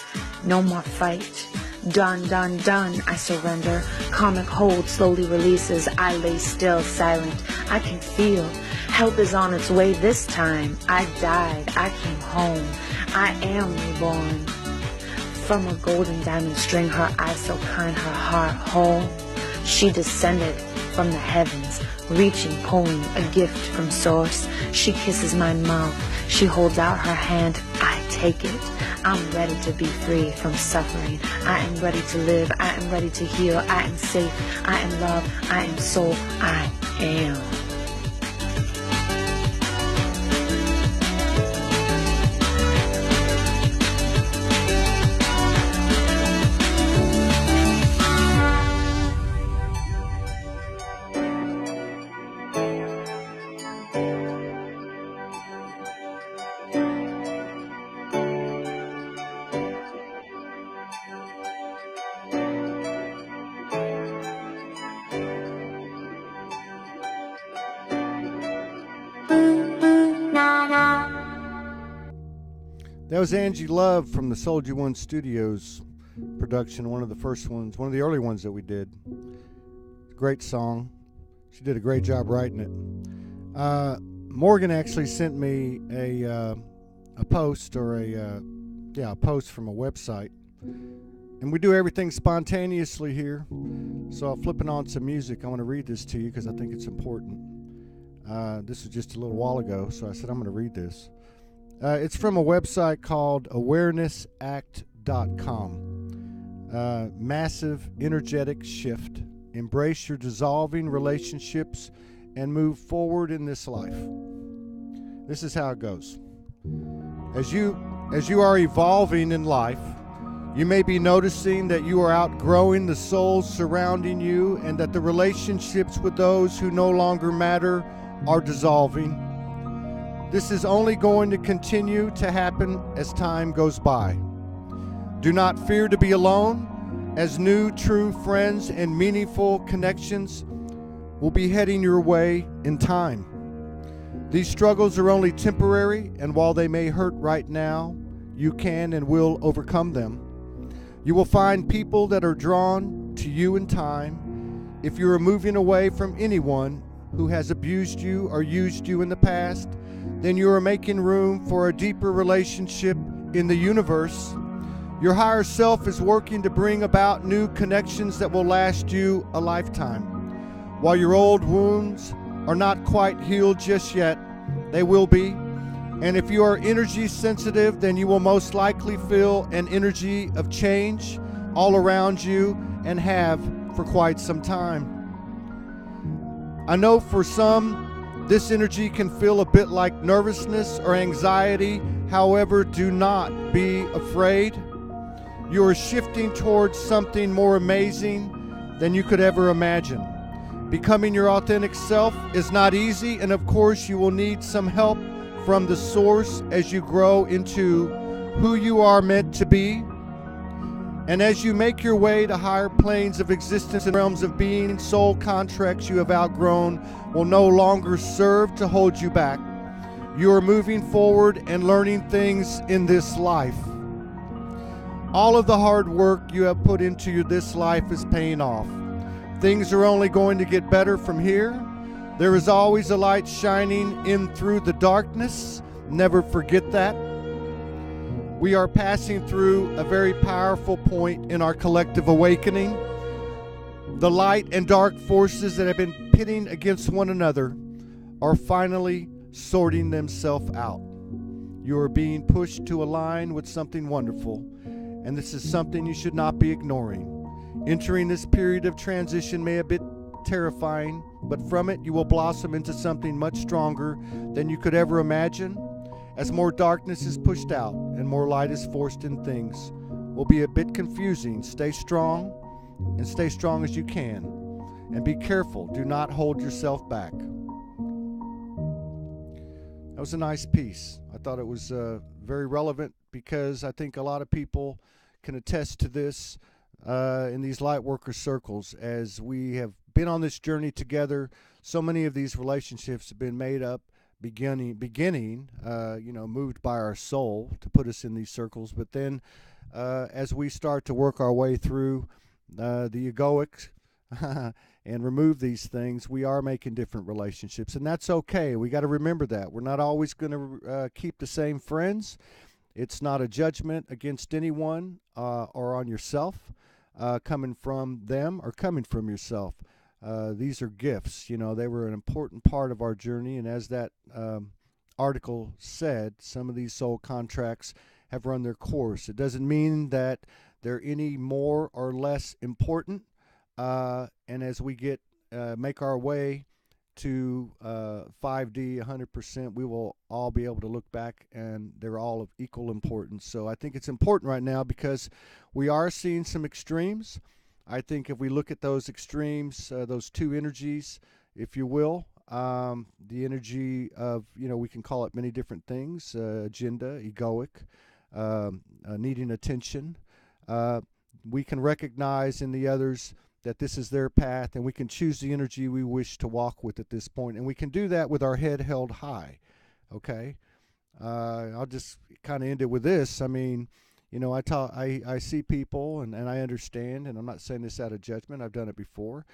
no more fight. Done, done, done, I surrender. Comic hold slowly releases, I lay still, silent. I can feel, help is on its way this time. I died, I came home, I am reborn. From a golden diamond string, her eyes so kind, her heart whole. She descended from the heavens, reaching, pulling a gift from source. She kisses my mouth, she holds out her hand, I take it. I'm ready to be free from suffering. I am ready to live, I am ready to heal, I am safe, I am love, I am soul, I am. That was Angie Love from the SoulogyOneStudios production, one of the first ones, one of the early ones that we did. Great song. She did a great job writing it. Morgan actually sent me a post or a post from a website And we do everything spontaneously here. So I'm flipping on some music. I want to read this to you because I think it's important. This was just a little while ago, so I said I'm going to read this. It's from a website called awarenessact.com. Massive energetic shift. Embrace your dissolving relationships and move forward in this life. This is how it goes. As you are evolving in life, you may be noticing that you are outgrowing the souls surrounding you and that the relationships with those who no longer matter are dissolving. This is only going to continue to happen as time goes by. Do not fear to be alone, as new true friends and meaningful connections will be heading your way in time. These struggles are only temporary, and while they may hurt right now, you can and will overcome them. You will find people that are drawn to you in time. If you are moving away from anyone who has abused you or used you in the past, then you are making room for a deeper relationship in the universe. Your higher self is working to bring about new connections that will last you a lifetime. While your old wounds are not quite healed just yet, they will be. And if you are energy sensitive, then you will most likely feel an energy of change all around you and have for quite some time. I know for some, this energy can feel a bit like nervousness or anxiety. However, do not be afraid. You are shifting towards something more amazing than you could ever imagine. Becoming your authentic self is not easy, and of course you will need some help from the source as you grow into who you are meant to be. And as you make your way to higher planes of existence and realms of being, soul contracts you have outgrown will no longer serve to hold you back. You are moving forward and learning things in this life. All of the hard work you have put into this life is paying off. Things are only going to get better from here. There is always a light shining in through the darkness. Never forget that. We are passing through a very powerful point in our collective awakening. The light and dark forces that have been pitting against one another are finally sorting themselves out. You are being pushed to align with something wonderful, and this is something you should not be ignoring. Entering this period of transition may be a bit terrifying, but from it you will blossom into something much stronger than you could ever imagine. As more darkness is pushed out and more light is forced in, things will be a bit confusing. Stay strong and stay strong as you can, and be careful. Do not hold yourself back. That was a nice piece. I thought it was very relevant because I think a lot of people can attest to this in these light worker circles. As we have been on this journey together, so many of these relationships have been made up beginning moved by our soul to put us in these circles. But then as we start to work our way through the egoic and remove these things, we are making different relationships, and that's okay. We got to remember that we're not always going to keep the same friends. It's not a judgment against anyone or on yourself, coming from them or coming from yourself. These are gifts. They were an important part of our journey, and as that article said, some of these soul contracts have run their course. It doesn't mean that they're any more or less important, and as we make our way to 5D 100%, we will all be able to look back and they're all of equal importance. So I think it's important right now because we are seeing some extremes. I think if we look at those extremes, those two energies, if you will, the energy of, we can call it many different things, agenda, egoic, needing attention. We can recognize in the others that this is their path, and we can choose the energy we wish to walk with at this point. And we can do that with our head held high, okay? I'll just kind of end it with this. I mean, I see people, and I understand, and I'm not saying this out of judgment. I've done it before,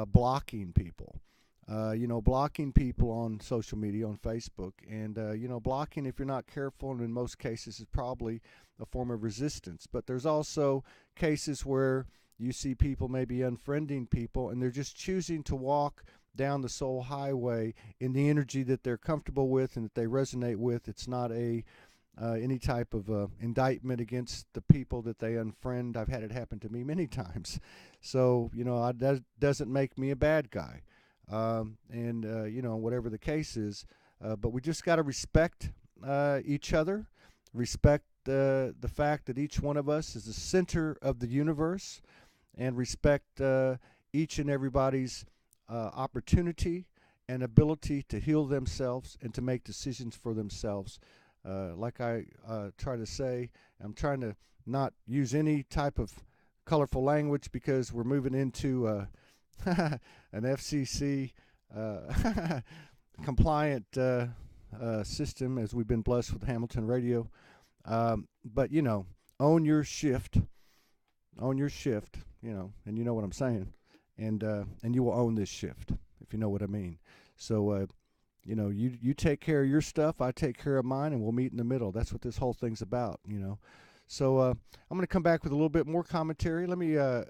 blocking people. blocking people on social media, on Facebook, and blocking, if you're not careful, and in most cases is probably a form of resistance. But there's also cases where you see people maybe unfriending people, and they're just choosing to walk down the soul highway in the energy that they're comfortable with and that they resonate with. It's not any type of indictment against the people that they unfriend. I've had it happen to me many times. So, that doesn't make me a bad guy. Whatever the case is. But we just got to respect each other, respect the fact that each one of us is the center of the universe, and respect each and everybody's opportunity and ability to heal themselves and to make decisions for themselves. Like I try to say, I'm trying to not use any type of colorful language because we're moving into an FCC compliant system, as we've been blessed with Hamilton Radio. But own your shift, and you know what I'm saying, and you will own this shift, if you know what I mean. So you take care of your stuff, I take care of mine, and we'll meet in the middle. That's what this whole thing's about, So I'm going to come back with a little bit more commentary.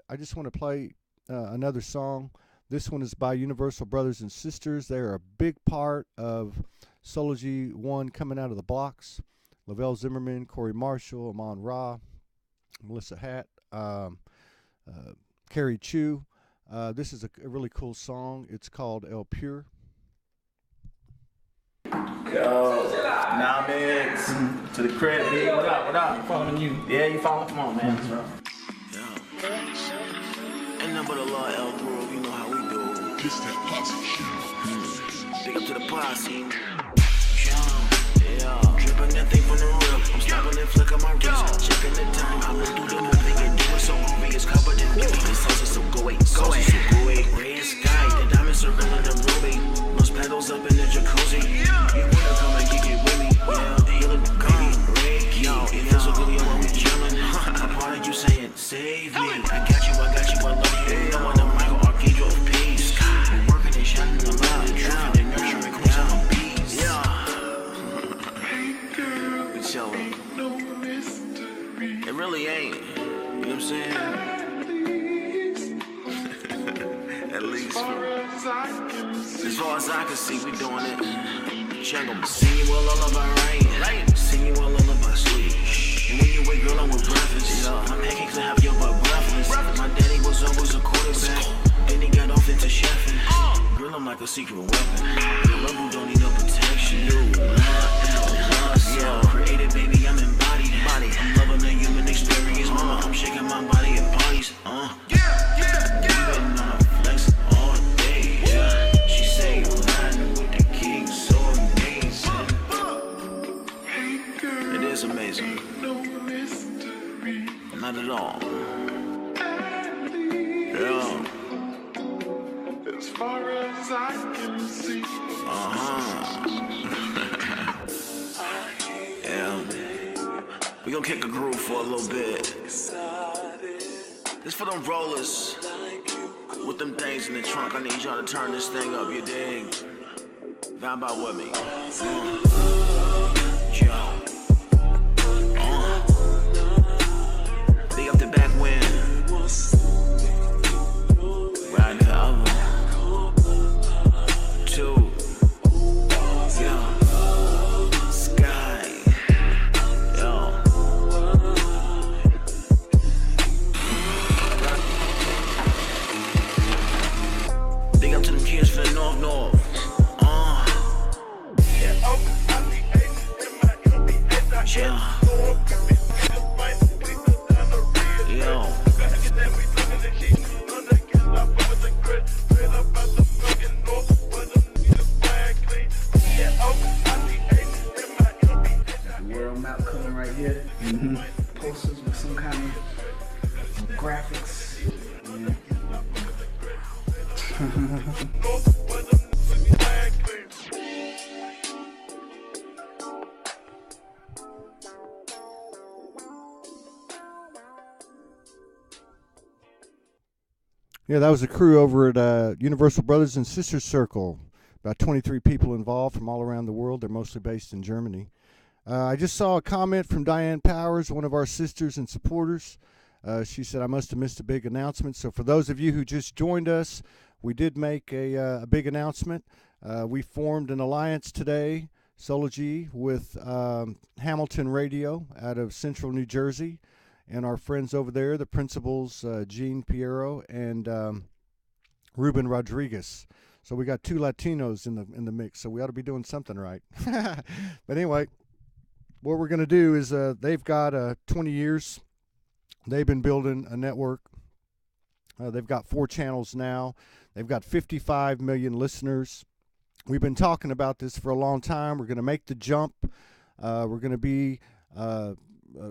I just want to play another song. This one is by Universal Brothers and Sisters. They're a big part of Soulogy One coming out of the blocks. Lavelle Zimmerman, Corey Marshall, Amon Ra, Melissa Hatt, Carrie Chu. This is a really cool song. It's called El Pure. Yo, nah, man, to the crib, man. What up? I'm following you. Yeah, you following? Come on, man. Yeah. Ain't nothing but a law, El Bro. You know how we do. This that posse shit. Big up to the posse. Yeah. Dripping that thing from the real. I'm snapping that flick on my wrist. Checking the time. I went through the movie and do it so groovy. It's covered in beauty. This sauce is so go-away. Red sky, the diamond circle in the ruby. Most pedals up in the jacuzzi. You wanna come and kick it with me? Yeah, heal it, baby. Red key. It feels so good when we chillin'. A part of you saying, save me. I got you, I love you. No one the Michael Archangel of peace. We're working and shining the light. Truth and nurturing queens on the beats. Yeah. We chillin'. It really ain't. You know what I'm saying? At least as far as I can see, we doing it. Check 'em. Sing you a lullaby, right? Sing you a lullaby, sweet. And when you wake, girl, I'm with breakfast. My pancakes will have your butt breathless. My daddy was always a quarterback. Then he got off into chefing. Girl, I'm like a secret weapon. Your love who don't need no protection. Yeah, created, baby, I'm embodied. I'm loving the human experience. Mama, I'm shaking my body at parties. Amazing. Not at all. Yeah. As far as I can see. Yeah. We gonna kick a groove for a little bit. This for them rollers with them things in the trunk. I need y'all to turn this thing up, you dig? Vibe out with me. Yeah. Up the back wind, riding the oven, 2, yeah, sky, yo. Big up to them kids from the north, yeah. World map coming right here. Posters with some kind of graphics. Yeah. Yeah, that was a crew over at Universal Brothers and Sisters Circle. About 23 people involved from all around the world. They're mostly based in Germany. I just saw a comment from Diane Powers, one of our sisters and supporters. She said, I must have missed a big announcement. So for those of you who just joined us, we did make a big announcement. We formed an alliance today, Soulogy, with Hamilton Radio out of Central New Jersey, and our friends over there, the principals, Gene Piero and Ruben Rodriguez. So we got 2 Latinos in the mix, so we ought to be doing something right. But anyway, what we're going to do is they've got 20 years. They've been building a network. They've got 4 channels now. They've got 55 million listeners. We've been talking about this for a long time. We're going to make the jump. We're going to be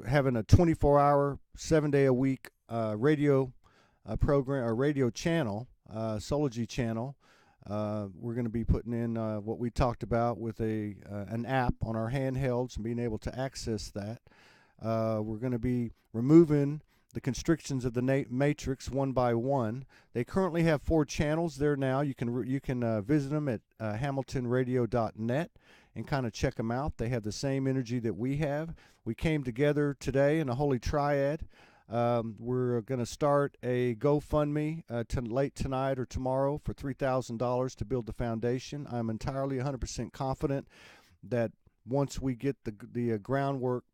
having a 24-hour, 7-day-a-week radio program or radio channel, Soulogy channel. We're going to be putting in what we talked about with an app on our handhelds and being able to access that. We're going to be removing the constrictions of the matrix one by one. They currently have 4 channels there now. You can visit them at hamiltonradio.net and kind of check them out. They have the same energy that we have. We came together today in a holy triad. We're going to start a GoFundMe late tonight or tomorrow for $3,000 to build the foundation. I'm entirely 100% confident that once we get the groundwork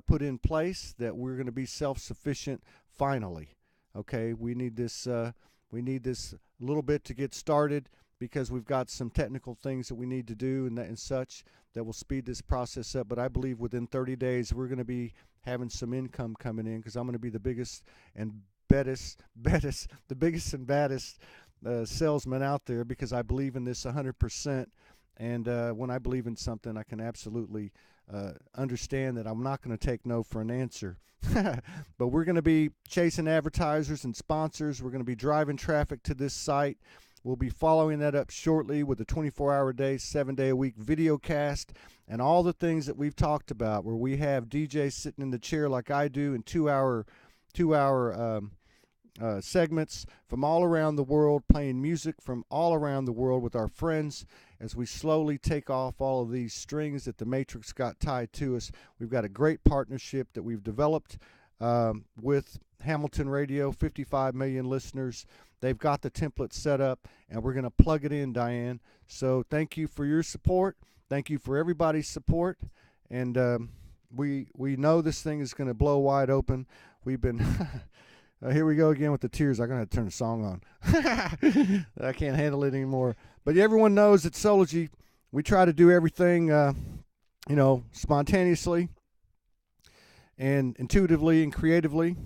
put in place, that we're going to be self-sufficient finally. Okay, we need this little bit to get started because we've got some technical things that we need to do and such that will speed this process up. But I believe within 30 days we're going to be having some income coming in because I'm going to be the biggest and baddest salesman out there because I believe in this 100%. And when I believe in something, I can absolutely understand that I'm not going to take no for an answer. But we're going to be chasing advertisers and sponsors. We're going to be driving traffic to this site. We'll be following that up shortly with a 24-hour-a-day, 7-day-a-week videocast and all the things that we've talked about, where we have DJs sitting in the chair like I do in 2-hour segments from all around the world, playing music from all around the world with our friends as we slowly take off all of these strings that the Matrix got tied to us. We've got a great partnership that we've developed with Hamilton Radio, 55 million listeners. They've got the template set up, and we're going to plug it in, Diane. So thank you for your support. Thank you for everybody's support. And we know this thing is going to blow wide open. We've been... here we go again with the tears. I'm going to have to turn the song on. I can't handle it anymore. But everyone knows at Soulogy, we try to do everything, spontaneously and intuitively and creatively.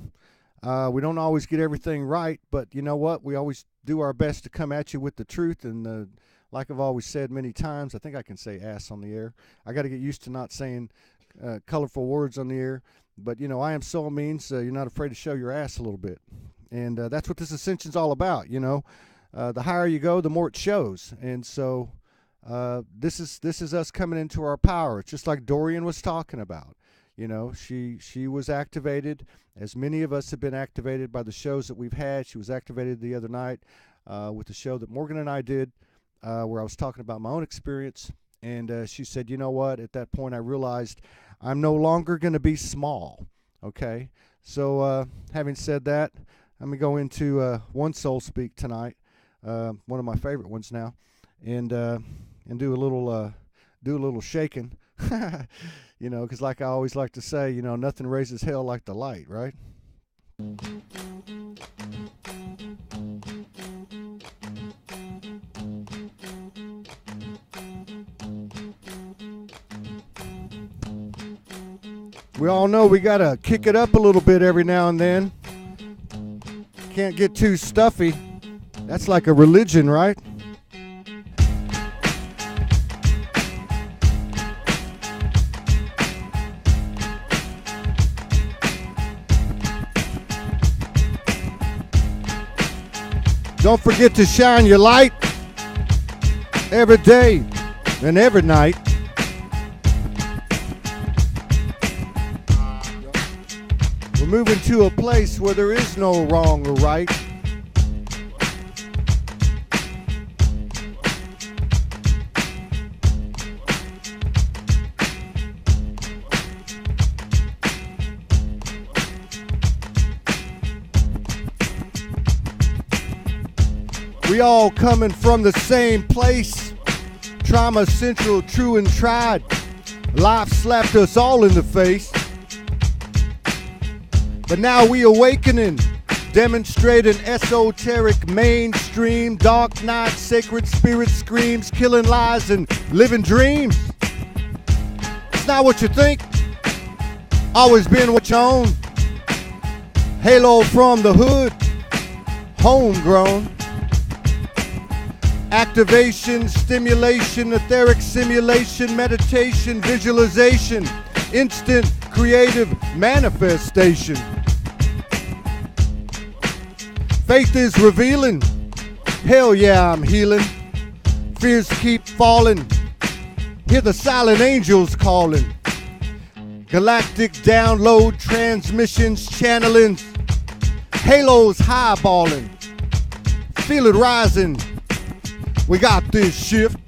We don't always get everything right, but you know what? We always do our best to come at you with the truth. And like I've always said many times, I think I can say ass on the air. I got to get used to not saying colorful words on the air. But, I am soul means you're not afraid to show your ass a little bit. And that's what this ascension's all about, The higher you go, the more it shows. And so this is us coming into our power. It's just like Dorian was talking about. She was activated, as many of us have been activated by the shows that we've had. She was activated the other night with the show that Morgan and I did where I was talking about my own experience. And she said, you know what, at that point I realized I'm no longer going to be small, okay? So having said that, I'm going to go into One Soul Speak tonight, one of my favorite ones now, and do a little shaking, because like I always like to say, nothing raises hell like the light, right? We all know we got to kick it up a little bit every now and then. Can't get too stuffy. That's like a religion, right? Don't forget to shine your light every day and every night. We're moving to a place where there is no wrong or right. We all coming from the same place. Trauma central, true and tried. Life slapped us all in the face. But now we awakening, demonstrating esoteric mainstream, dark night, sacred spirit screams, killing lies and living dreams. It's not what you think, always been what you own. Halo from the hood, homegrown. Activation, stimulation, etheric simulation, meditation, visualization, instant creative manifestation. Faith is revealing. Hell yeah, I'm healing. Fears keep falling. Hear the silent angels calling. Galactic download transmissions channeling. Halos highballing. Feel it rising. We got this shift.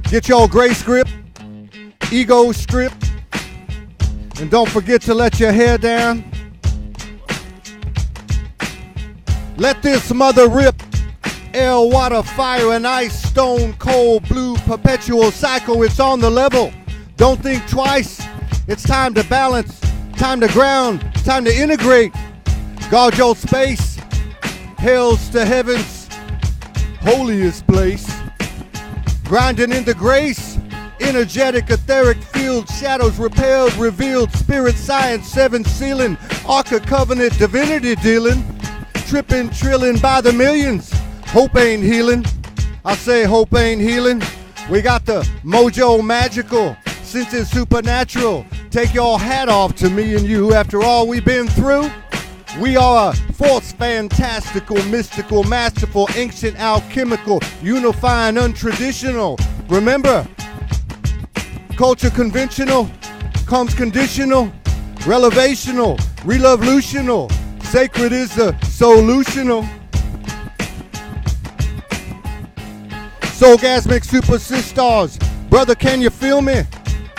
Get your grace grip. Ego strip. And don't forget to let your hair down. Let this mother rip. Air, water, fire, and ice. Stone, cold, blue, perpetual cycle. It's on the level. Don't think twice. It's time to balance. Time to ground. Time to integrate. Guard your space. Hells to heavens. Holiest place. Grinding into grace. Energetic, etheric field. Shadows repelled, revealed. Spirit, science, seven sealing. Ark of covenant, divinity dealing. Tripping, trilling by the millions. Hope ain't healing. I say hope ain't healing. We got the mojo magical. Since it's supernatural. Take your hat off to me and you after all we've been through. We are a force fantastical, mystical, masterful, ancient, alchemical, unifying, untraditional. Remember, culture conventional, comes conditional, relevational, revolutional. Sacred is the solutional. Soulgasmic super sisters. Brother, can you feel me?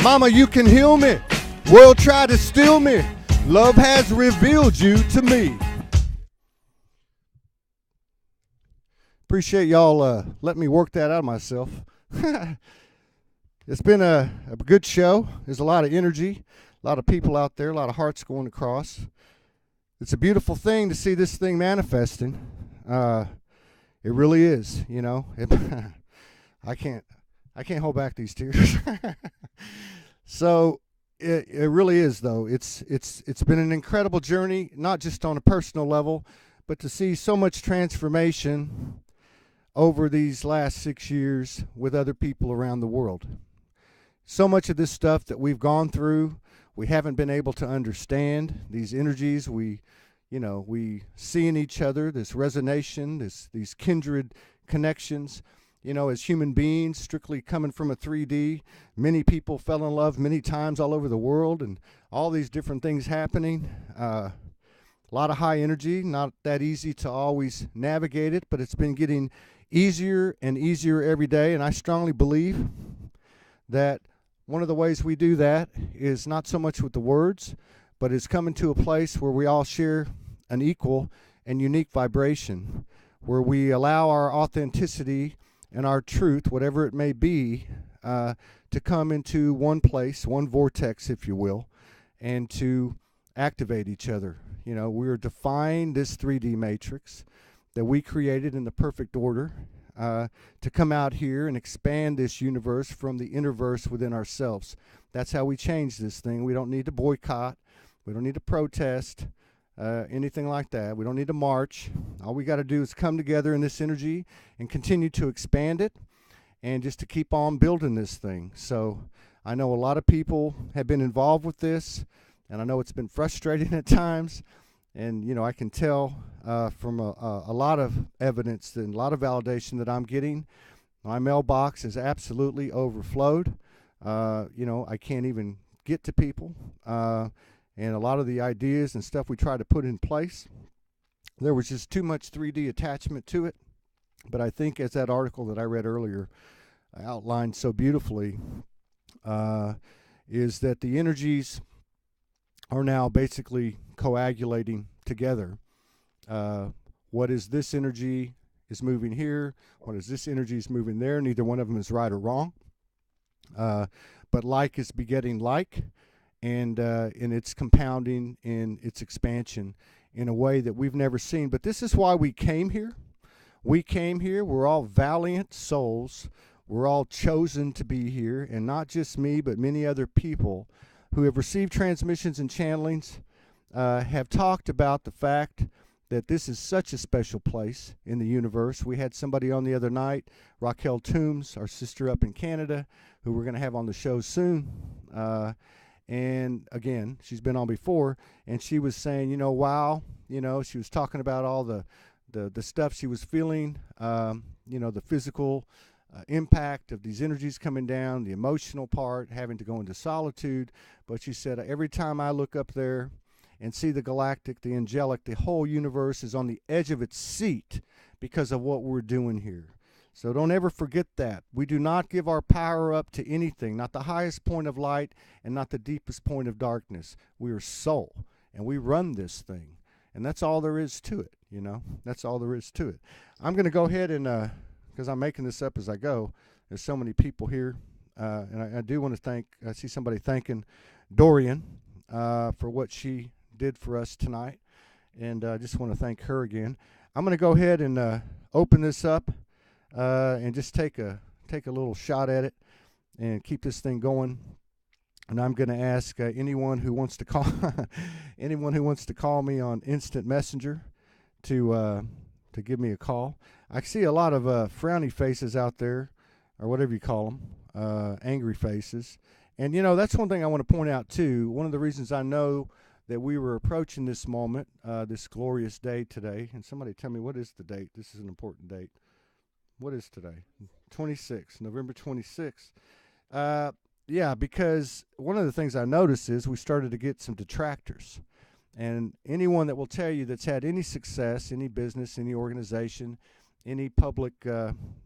Mama, you can heal me. World tried to steal me. Love has revealed you to me. Appreciate y'all letting me work that out of myself. It's been a good show. There's a lot of energy, a lot of people out there, a lot of hearts going across. It's a beautiful thing to see this thing manifesting. It really is, you know. I can't hold back these tears. So it really is, though. It's been an incredible journey, not just on a personal level, but to see so much transformation over these last 6 years with other people around the world. So much of this stuff that we've gone through, we haven't been able to understand. These energies we see in each other, this resonation, these kindred connections. You know, as human beings, strictly coming from a 3D, many people fell in love many times all over the world, and all these different things happening. A lot of high energy, not that easy to always navigate it, but it's been getting easier and easier every day, and I strongly believe that one of the ways we do that is not so much with the words, but it's coming to a place where we all share an equal and unique vibration, where we allow our authenticity and our truth, whatever it may be, to come into one place, one vortex, if you will, and to activate each other. You know, we're defying this 3D matrix that we created in the perfect order to come out here and expand this universe from the innerverse within ourselves. That's how we change this thing. We don't need to boycott. We don't need to protest. Anything like that. We don't need to march. All we got to do is come together in this energy and continue to expand it and just to keep on building this thing. So I know a lot of people have been involved with this, and I know it's been frustrating at times. And, you know, I can tell from a lot of evidence and a lot of validation that I'm getting. My mailbox is absolutely overflowed. You know, I can't even get to people. And a lot of the ideas and stuff we tried to put in place, there was just too much 3D attachment to it. But I think, as that article that I read earlier outlined so beautifully, is that the energies are now basically coagulating together. What is this energy is moving here, what is this energy is moving there. Neither one of them is right or wrong. But like is begetting like, and it's compounding in its expansion in a way that we've never seen. But this is why we came here. We came here. We're all valiant souls. We're all chosen to be here, and not just me, but many other people who have received transmissions and channelings have talked about the fact that this is such a special place in the universe. We had somebody on the other night, Raquel Toombs, our sister up in Canada, who we're going to have on the show soon. And again, she's been on before, and she was saying, wow, she was talking about all the stuff she was feeling, the physical impact of these energies coming down, the emotional part, having to go into solitude. But she said, every time I look up there and see the galactic, the angelic, the whole universe is on the edge of its seat because of what we're doing here. So don't ever forget that. We do not give our power up to anything, not the highest point of light and not the deepest point of darkness. We are soul, and we run this thing. And that's all there is to it, That's all there is to it. I'm going to go ahead and, because I'm making this up as I go, there's so many people here. And I do want to I see somebody thanking Dorian for what she did for us tonight. And I just want to thank her again. I'm going to go ahead and open this up and just take a little shot at it and keep this thing going. And I'm going to ask anyone who wants to call me on Instant Messenger to give me a call. I see a lot of frowny faces out there, or whatever you call them, angry faces. And that's one thing I want to point out too. One of the reasons I know that we were approaching this moment, this glorious day today. And somebody tell me, what is the date? This is an important date. What is today? 26th, November 26th. Yeah, because one of the things I noticed is we started to get some detractors. And anyone that will tell you that's had any success, any business, any organization, any public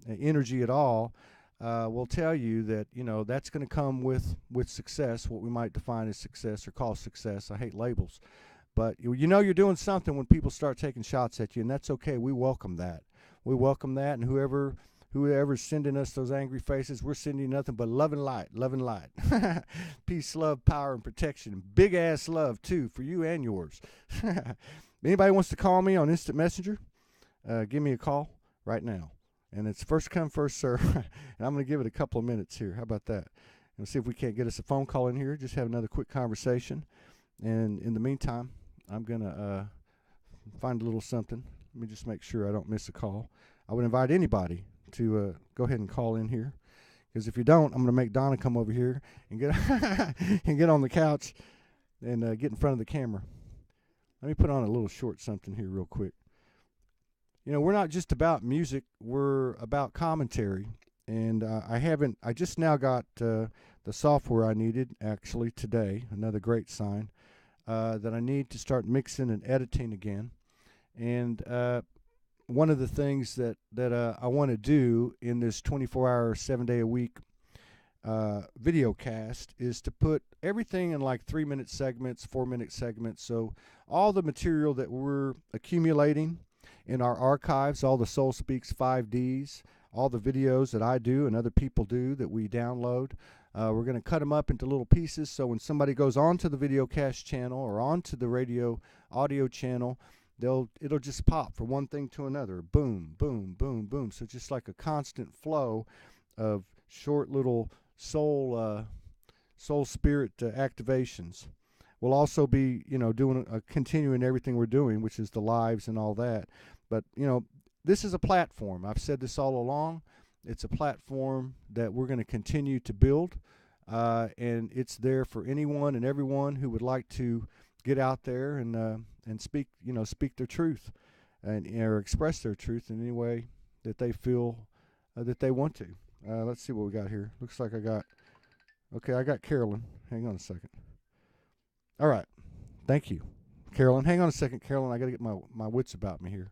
energy at all, will tell you that, that's going to come with success, what we might define as success or call success. I hate labels. But you're doing something when people start taking shots at you, and that's okay. We welcome that. We welcome that, and whoever's sending us those angry faces, we're sending nothing but love and light, love and light. Peace, love, power, and protection. Big-ass love, too, for you and yours. Anybody wants to call me on Instant Messenger, give me a call right now. And it's first come, first serve. And I'm going to give it a couple of minutes here. How about that? And see if we can't get us a phone call in here. Just have another quick conversation. And in the meantime, I'm going to find a little something. Let me just make sure I don't miss a call. I would invite anybody to go ahead and call in here. Because if you don't, I'm going to make Donna come over here and get and get on the couch and get in front of the camera. Let me put on a little short something here real quick. We're not just about music. We're about commentary. And I just now got the software I needed, actually, today. Another great sign that I need to start mixing and editing again. And one of the things that I want to do in this 24-hour, 7-day-a-week video cast is to put everything in like 3-minute segments, 4-minute segments. So all the material that we're accumulating in our archives, all the Soul Speaks 5Ds, all the videos that I do and other people do that we download, we're going to cut them up into little pieces. So when somebody goes onto the videocast channel or onto the radio audio channel, it'll just pop from one thing to another. Boom, boom, boom, boom. So just like a constant flow of short little soul spirit activations. We'll also be, doing continuing everything we're doing, which is the lives and all that. But, this is a platform. I've said this all along. It's a platform that we're going to continue to build. And it's there for anyone and everyone who would like to get out there and speak their truth or express their truth in any way that they feel that they want to. Let's see what we got here. Looks like I got Carolyn. Hang on a second. All right. Thank you, Carolyn. Hang on a second, Carolyn. I got to get my wits about me here.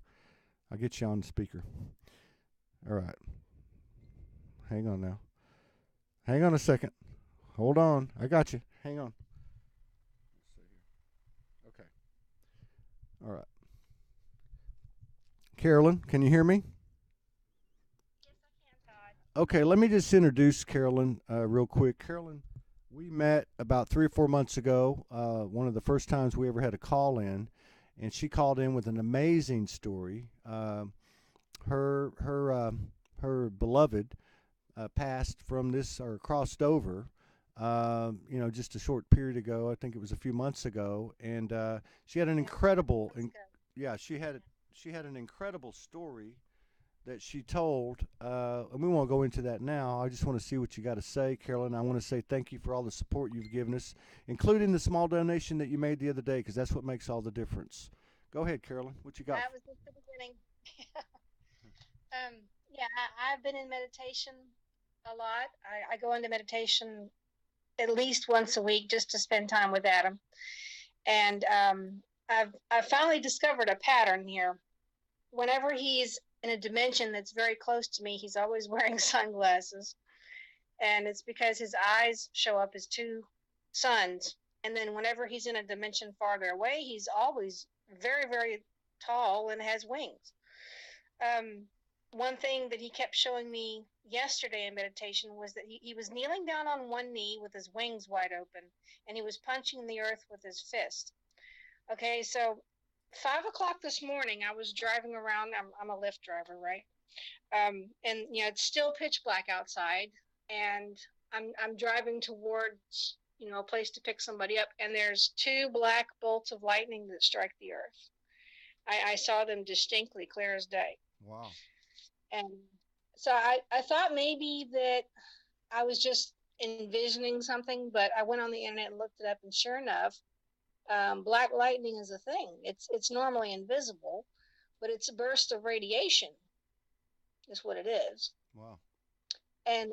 I'll get you on the speaker. All right. Hang on now. Hang on a second. Hold on. I got you. Hang on. Okay. All right. Carolyn, can you hear me? Okay, let me just introduce Carolyn real quick. Carolyn, we met about 3 or 4 months ago. One of the first times we ever had a call in, and she called in with an amazing story. Her her her beloved passed from this or crossed over. Just a short period ago. I think it was a few months ago, and she had an incredible, yeah, she had an incredible story that she told, and we won't go into that now. I just want to see what you got to say, Carolyn. I want to say thank you for all the support you've given us, including the small donation that you made the other day, because that's what makes all the difference. Go ahead, Carolyn. What you got? That was just the beginning. Yeah, I've been in meditation a lot. I go into meditation at least once a week just to spend time with Adam. And I've finally discovered a pattern here. Whenever he's in a dimension that's very close to me, he's always wearing sunglasses. And it's because his eyes show up as two suns. And then whenever he's in a dimension farther away, he's always very, very tall and has wings. One thing that he kept showing me yesterday in meditation was that he was kneeling down on one knee with his wings wide open, and he was punching the earth with his fist. Okay, so 5 o'clock this morning, I was driving around. I'm a Lyft driver, right? And it's still pitch black outside, and I'm driving towards a place to pick somebody up, and there's two black bolts of lightning that strike the earth. I saw them distinctly, clear as day. Wow. And so I thought maybe that I was just envisioning something, but I went on the internet and looked it up, and sure enough, black lightning is a thing. It's normally invisible, but it's a burst of radiation is what it is. Wow. And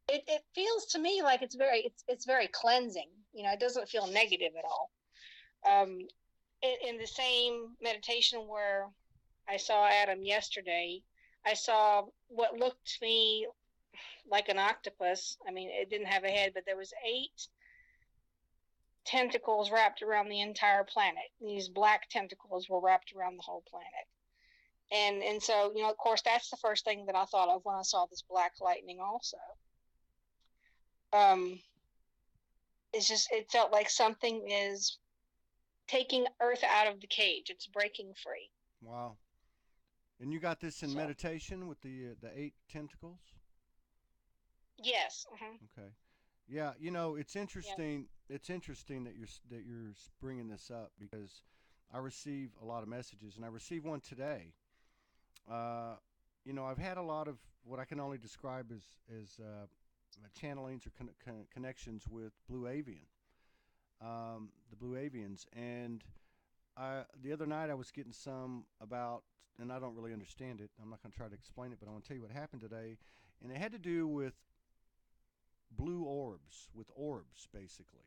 it feels to me like it's very cleansing. It doesn't feel negative at all. In the same meditation where I saw Adam yesterday, I saw what looked to me like an octopus. I mean, it didn't have a head, but there was 8 tentacles wrapped around the entire planet. These black tentacles were wrapped around the whole planet. And so, of course, that's the first thing that I thought of when I saw this black lightning also. It felt like something is taking Earth out of the cage. It's breaking free. Wow. And you got this in meditation with the 8 tentacles? Yes. Uh-huh. Okay. Yeah, it's interesting. Yeah. It's interesting that you're bringing this up because I receive a lot of messages, and I received one today. I've had a lot of what I can only describe as channelings or connections with Blue Avian, the Blue Avians, and the other night I was getting some about, and I don't really understand it. I'm not going to try to explain it, but I want to tell you what happened today, and it had to do with blue orbs, basically.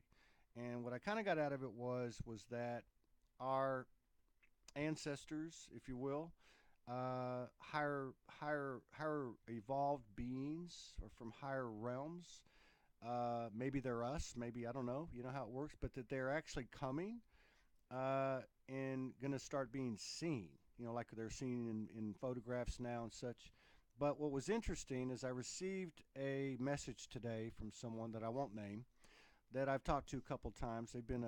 And what I kind of got out of it was that our ancestors, if you will, higher evolved beings or from higher realms, maybe they're us, maybe, I don't know, you know how it works, but that they're actually coming and going to start being seen, like they're seen in photographs now and such. But what was interesting is I received a message today from someone that I won't name that I've talked to a couple times. They've been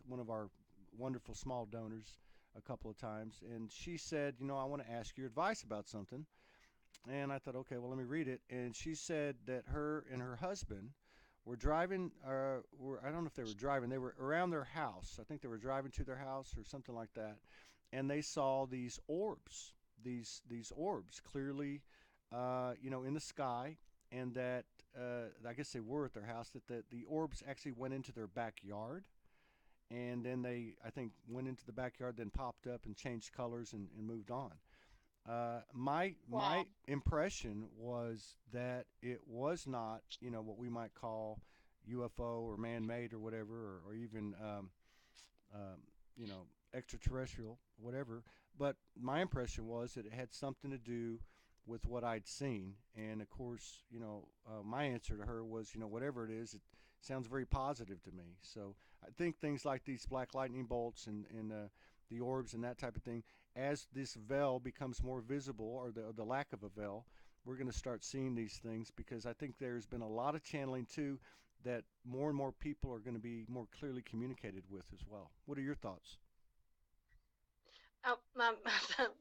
one of our wonderful small donors a couple of times, and she said, I want to ask your advice about something. And I thought, okay, well, let me read it. And she said that her and her husband were driving, I don't know if they were driving, they were around their house. I think they were driving to their house or something like that, and they saw these orbs, these orbs clearly, in the sky, and that I guess they were at their house, that the orbs actually went into their backyard. And then they, I think, went into the backyard, then popped up and changed colors and moved on. My impression was that it was not, what we might call UFO or man-made or whatever, or even, extraterrestrial, whatever. But my impression was that it had something to do with what I'd seen. And, of course, my answer to her was, whatever it is, it sounds very positive to me. So I think things like these black lightning bolts and the orbs and that type of thing, as this veil becomes more visible, or the lack of a veil, we're going to start seeing these things, because I think there's been a lot of channeling too that more and more people are going to be more clearly communicated with as well. What are your thoughts? Oh,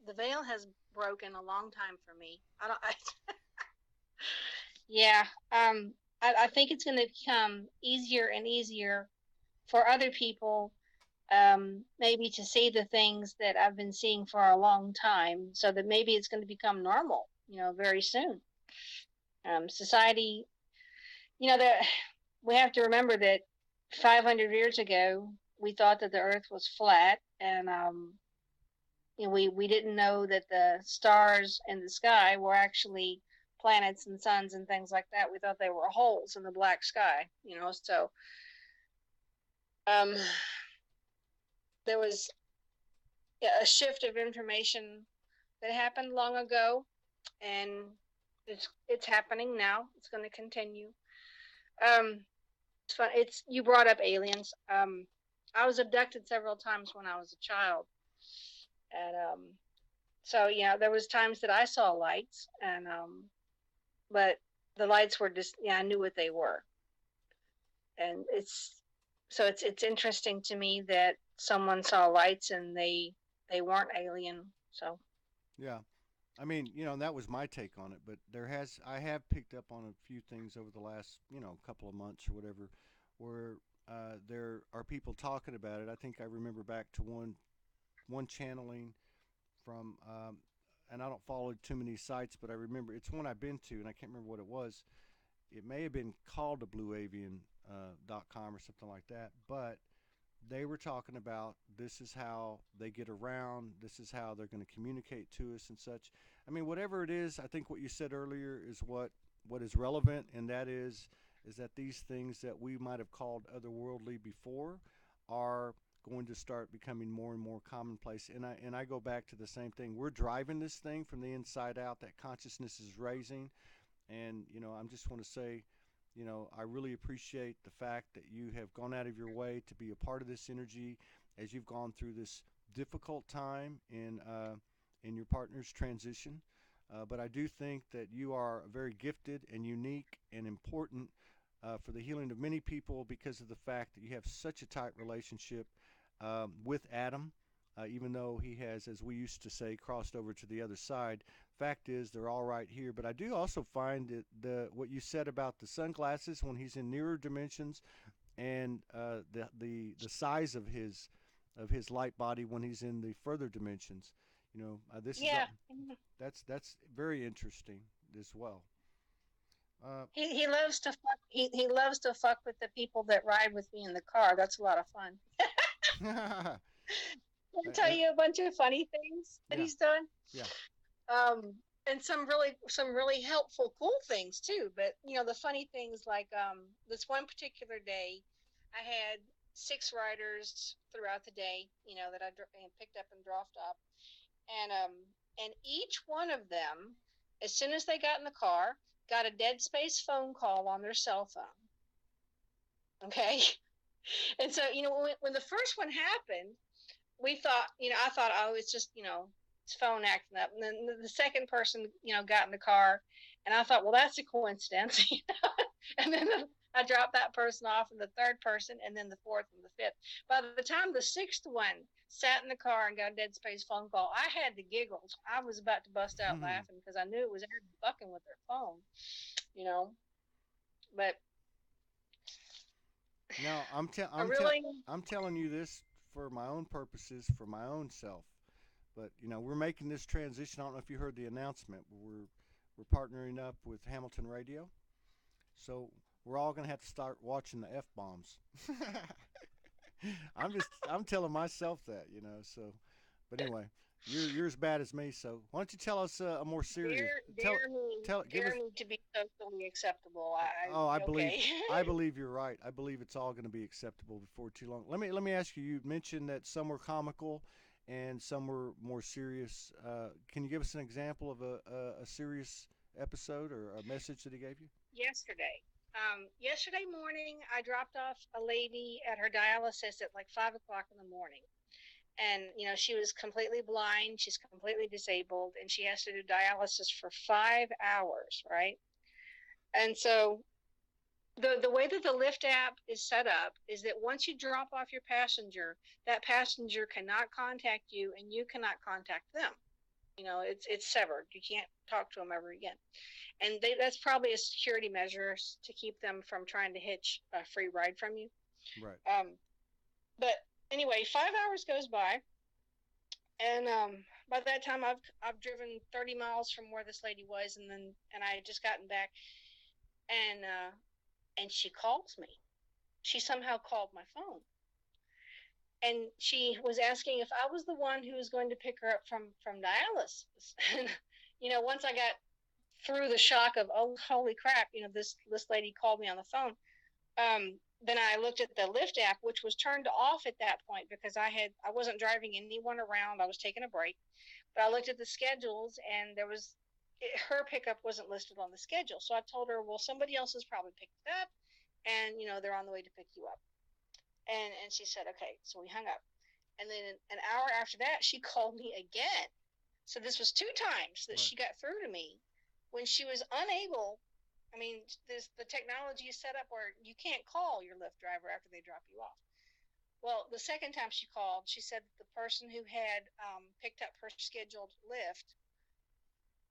the veil has broken a long time for me. I don't. Yeah. I think it's going to become easier and easier for other people, maybe to see the things that I've been seeing for a long time, so that maybe it's going to become normal, very soon. Society, that we have to remember that 500 years ago, we thought that the earth was flat, and we didn't know that the stars in the sky were actually planets and suns and things like that. We thought they were holes in the black sky, so there was a shift of information that happened long ago, and it's happening now. It's going to continue. It's fun. You brought up aliens. I was abducted several times when I was a child, and so there was times that I saw lights, and but the lights were just, I knew what they were, and it's interesting to me that someone saw lights and they weren't alien. So Yeah. I mean, and that was my take on it, but I have picked up on a few things over the last, couple of months or whatever, where there are people talking about it. I think I remember back to one channeling from, and I don't follow too many sites, but I remember it's one I've been to, and I can't remember what it was. It may have been called .com or something like that, but they were talking about this is how they get around, this is how they're going to communicate to us and such. I mean, whatever it is, I think what you said earlier is what is relevant, and that is that these things that we might have called otherworldly before are going to start becoming more and more commonplace. And I go back to the same thing. We're driving this thing from the inside out. That consciousness is raising, and I just want to say, I really appreciate the fact that you have gone out of your way to be a part of this energy as you've gone through this difficult time in your partner's transition. But I do think that you are very gifted and unique and important for the healing of many people, because of the fact that you have such a tight relationship with Adam, even though he has, as we used to say, crossed over to the other side. Fact is, they're all right here. But I do also find that what you said about the sunglasses when he's in nearer dimensions, and the size of his light body when he's in the further dimensions. This yeah, is that's very interesting as well. he loves to fuck. He loves to fuck with the people that ride with me in the car. That's a lot of fun. I'll tell you a bunch of funny things that he's done. Yeah. And some really helpful, cool things too. But the funny things, like this one particular day, I had 6 riders throughout the day, that I picked up and dropped off, and each one of them, as soon as they got in the car, got a dead space phone call on their cell phone. Okay. And so, when the first one happened, we thought, I thought, oh, it's just, his phone acting up. And then the second person, got in the car, and I thought, well, that's a coincidence. And then I dropped that person off, and the third person, and then the fourth and the fifth. By the time the 6th one sat in the car and got a dead space phone call, I had the giggles. I was about to bust out laughing, because I knew it was everybody fucking with their phone, But no, I'm telling you this for my own purposes, for my own self. But we're making this transition. I don't know if you heard the announcement. We're partnering up with Hamilton Radio, so we're all gonna have to start watching the F-bombs. I'm telling myself that, So, but anyway, you're as bad as me. So why don't you tell us a more serious? Dare me to be socially acceptable. I believe I believe you're right. I believe it's all going to be acceptable before too long. Let me ask you. You mentioned that some were comical and some were more serious. Can you give us an example of a serious episode or a message that he gave you? Yesterday morning, I dropped off a lady at her dialysis at like 5 o'clock in the morning, and she was completely blind. She's completely disabled, and she has to do dialysis for 5 hours, right? And so the way that the Lyft app is set up is that once you drop off your passenger, that passenger cannot contact you, and you cannot contact them. It's severed. You can't talk to them ever again. And that's probably a security measure to keep them from trying to hitch a free ride from you. Right. But anyway, 5 hours goes by, and by that time I've driven 30 miles from where this lady was, and I had just gotten back, and she calls me. She somehow called my phone, and she was asking if I was the one who was going to pick her up from dialysis. And once I got through the shock of, oh, holy crap, this lady called me on the phone. Then I looked at the Lyft app, which was turned off at that point because I wasn't driving anyone around. I was taking a break. But I looked at the schedules, and her pickup wasn't listed on the schedule. So I told her, well, somebody else has probably picked it up, and they're on the way to pick you up. And she said, okay. So we hung up. And then an hour after that, she called me again. So this was 2 times that she got through to me when she was unable. I mean, the technology is set up where you can't call your Lyft driver after they drop you off. Well, the second time she called, she said that the person who had picked up her scheduled Lyft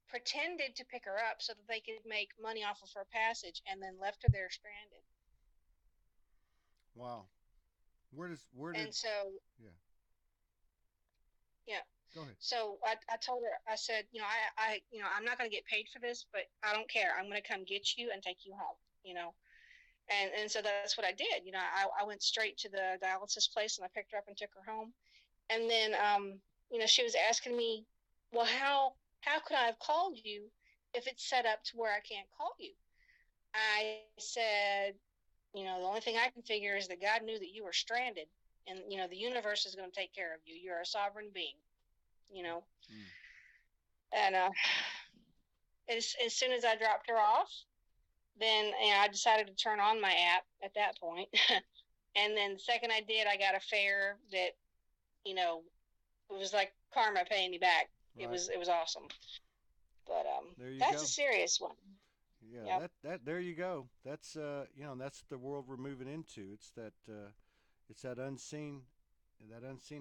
pretended to pick her up so that they could make money off of her passage, and then left her there stranded. Wow. And so, yeah. Go ahead. So I told her, I said, I'm not going to get paid for this, but I don't care. I'm going to come get you and take you home, And so that's what I did. I went straight to the dialysis place, and I picked her up and took her home. And then, she was asking me, well, how could I have called you if it's set up to where I can't call you? I said, the only thing I can figure is that God knew that you were stranded, and, the universe is going to take care of you. You're a sovereign being. And as soon as I dropped her off, then I decided to turn on my app at that point. And then the second I did, I got a fare that, it was like karma paying me back. Right. It was awesome. But that's a serious one. Yeah, yep. that there you go. That's that's the world we're moving into. It's that unseen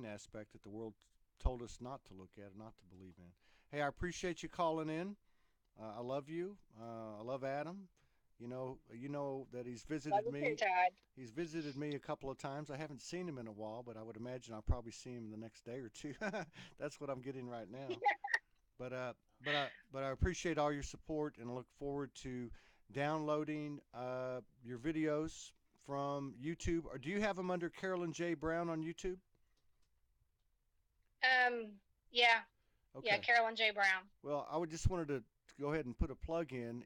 aspect that the world told us not to look at, not to believe in. Hey, I appreciate you calling in. I love you. I love Adam. You know that he's visited me. He's visited me a couple of times. I haven't seen him in a while, but I would imagine I'll probably see him the next day or two. That's what I'm getting right now. But I appreciate all your support, and I look forward to downloading your videos from YouTube. Or do you have them under Carolyn J. Brown on YouTube? Yeah. Okay. Yeah, Carolyn J. Brown. Well, I just wanted to go ahead and put a plug in.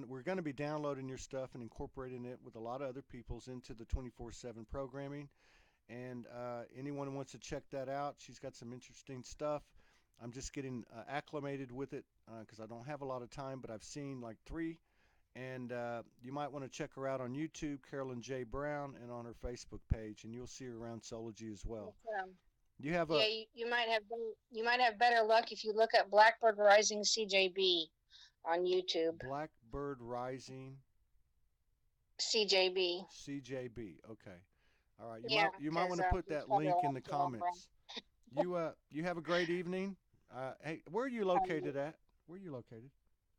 We're going to be downloading your stuff and incorporating it with a lot of other people's into the 24/7 programming. And anyone who wants to check that out, she's got some interesting stuff. I'm just getting acclimated with it because I don't have a lot of time, but I've seen like 3. And you might want to check her out on YouTube, Carolyn J. Brown, and on her Facebook page, and you'll see her around Soulogy as well. You have you might have better luck if you look at Blackbird Rising CJB on YouTube. Blackbird Rising CJB. Okay. All right. You might want to put that link in the comments. You have a great evening. Hey, where are you located at? Where are you located?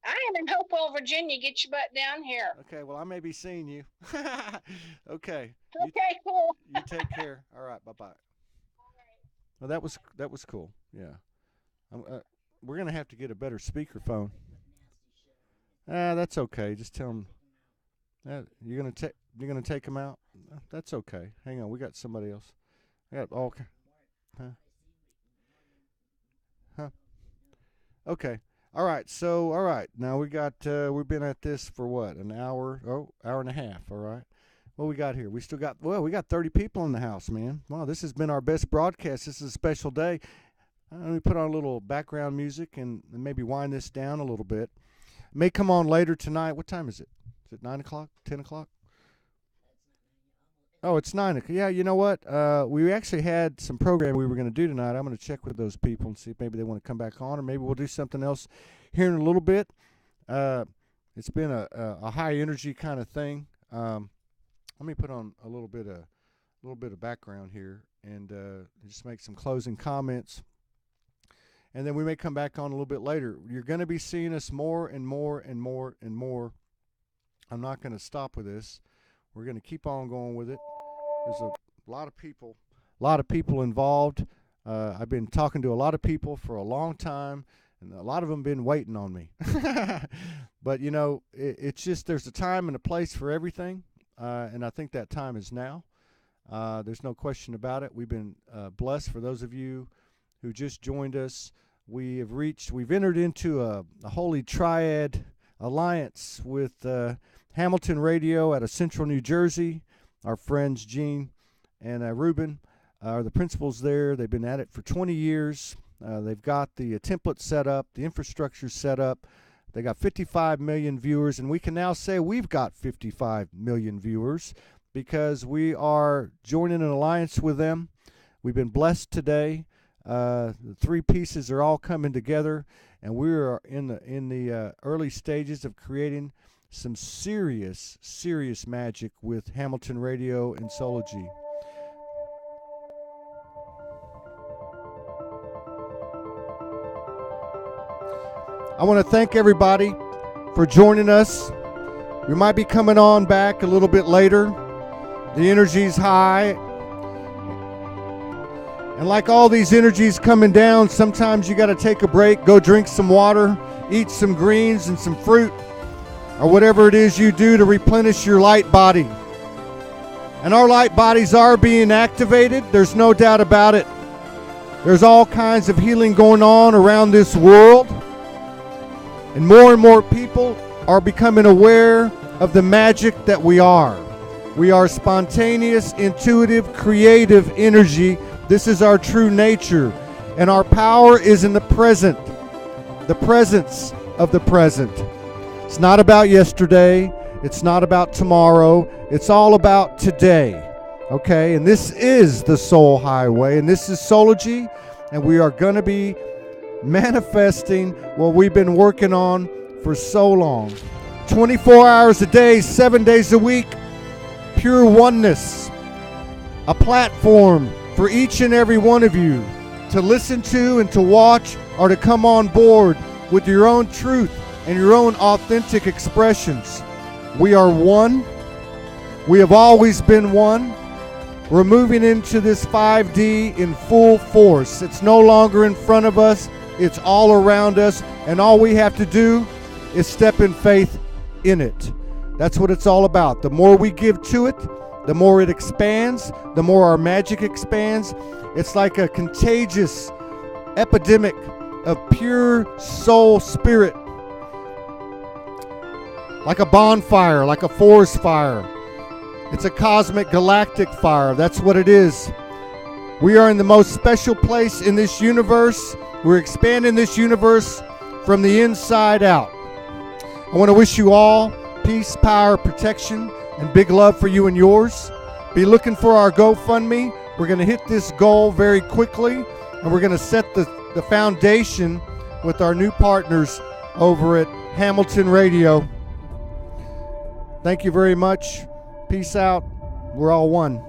I am in Hopewell, Virginia. Get your butt down here. Okay. Well, I may be seeing you. Okay. Okay. Cool. You take care. All right. Bye bye. Well, that was cool. Yeah. We're gonna have to get a better speakerphone. That's okay. Just tell them that you're gonna take them out. That's okay. Hang on. We got somebody else. I got all. Huh. Okay. All right. So, all right. Now we've been at this for what? An hour? Hour and a half. All right. What we got here? We got 30 people in the house, man. Wow, this has been our best broadcast. This is a special day. Let me put on a little background music and maybe wind this down a little bit. It may come on later tonight. What time is it? Is it 9 o'clock? 10 o'clock? Oh, it's 9 o'clock. Yeah, you know what? We actually had some programming we were going to do tonight. I'm going to check with those people and see if maybe they want to come back on, or maybe we'll do something else here in a little bit. It's been a high energy kind of thing. Let me put on a little bit of background here and just make some closing comments. And then we may come back on a little bit later. You're going to be seeing us more and more and more and more. I'm not going to stop with this. We're going to keep on going with it. There's a lot of people involved. I've been talking to a lot of people for a long time, and a lot of them been waiting on me. But, you know, it's just there's a time and a place for everything, and I think that time is now. There's no question about it. We've been blessed. For those of you who just joined us, we've entered into a holy triad alliance with Hamilton Radio out of Central New Jersey. Our friends Gene and Ruben are the principals there. They've been at it for 20 years. They've got the template set up, the infrastructure set up. They got 55 million viewers, and we can now say we've got 55 million viewers because we are joining an alliance with them. We've been blessed today. The three pieces are all coming together, and we are in the early stages of creating some serious magic with Hamilton Radio and Soulogy. I want to thank everybody for joining us. We might be coming on back a little bit later. The energy's high. And like all these energies coming down, sometimes you got to take a break, go drink some water, eat some greens and some fruit, or whatever it is you do to replenish your light body. And our light bodies are being activated. There's no doubt about it. There's all kinds of healing going on around this world. And more people are becoming aware of the magic that we are. We are spontaneous, intuitive, creative energy. This is our true nature. And our power is in the present, the presence of the present. It's not about yesterday. It's not about tomorrow. It's all about today. Okay? And this is the Soul Highway. And this is Soulogy. And we are going to be manifesting what we've been working on for so long. 24 hours a day, 7 days a week. Pure oneness. A platform for each and every one of you to listen to and to watch, or to come on board with your own truth and your own authentic expressions. We are one. We have always been one. We're moving into this 5D in full force. It's no longer in front of us. It's all around us. And all we have to do is step in faith in it. That's what it's all about. The more we give to it, the more it expands, the more our magic expands. It's like a contagious epidemic of pure soul spirit. Like a bonfire, like a forest fire. It's a cosmic galactic fire. That's what it is. We are in the most special place in this universe. We're expanding this universe from the inside out. I want to wish you all peace, power, protection, and big love for you and yours. Be looking for our GoFundMe. We're going to hit this goal very quickly, and we're going to set the foundation with our new partners over at Hamilton Radio. Thank you very much. Peace out. We're all one.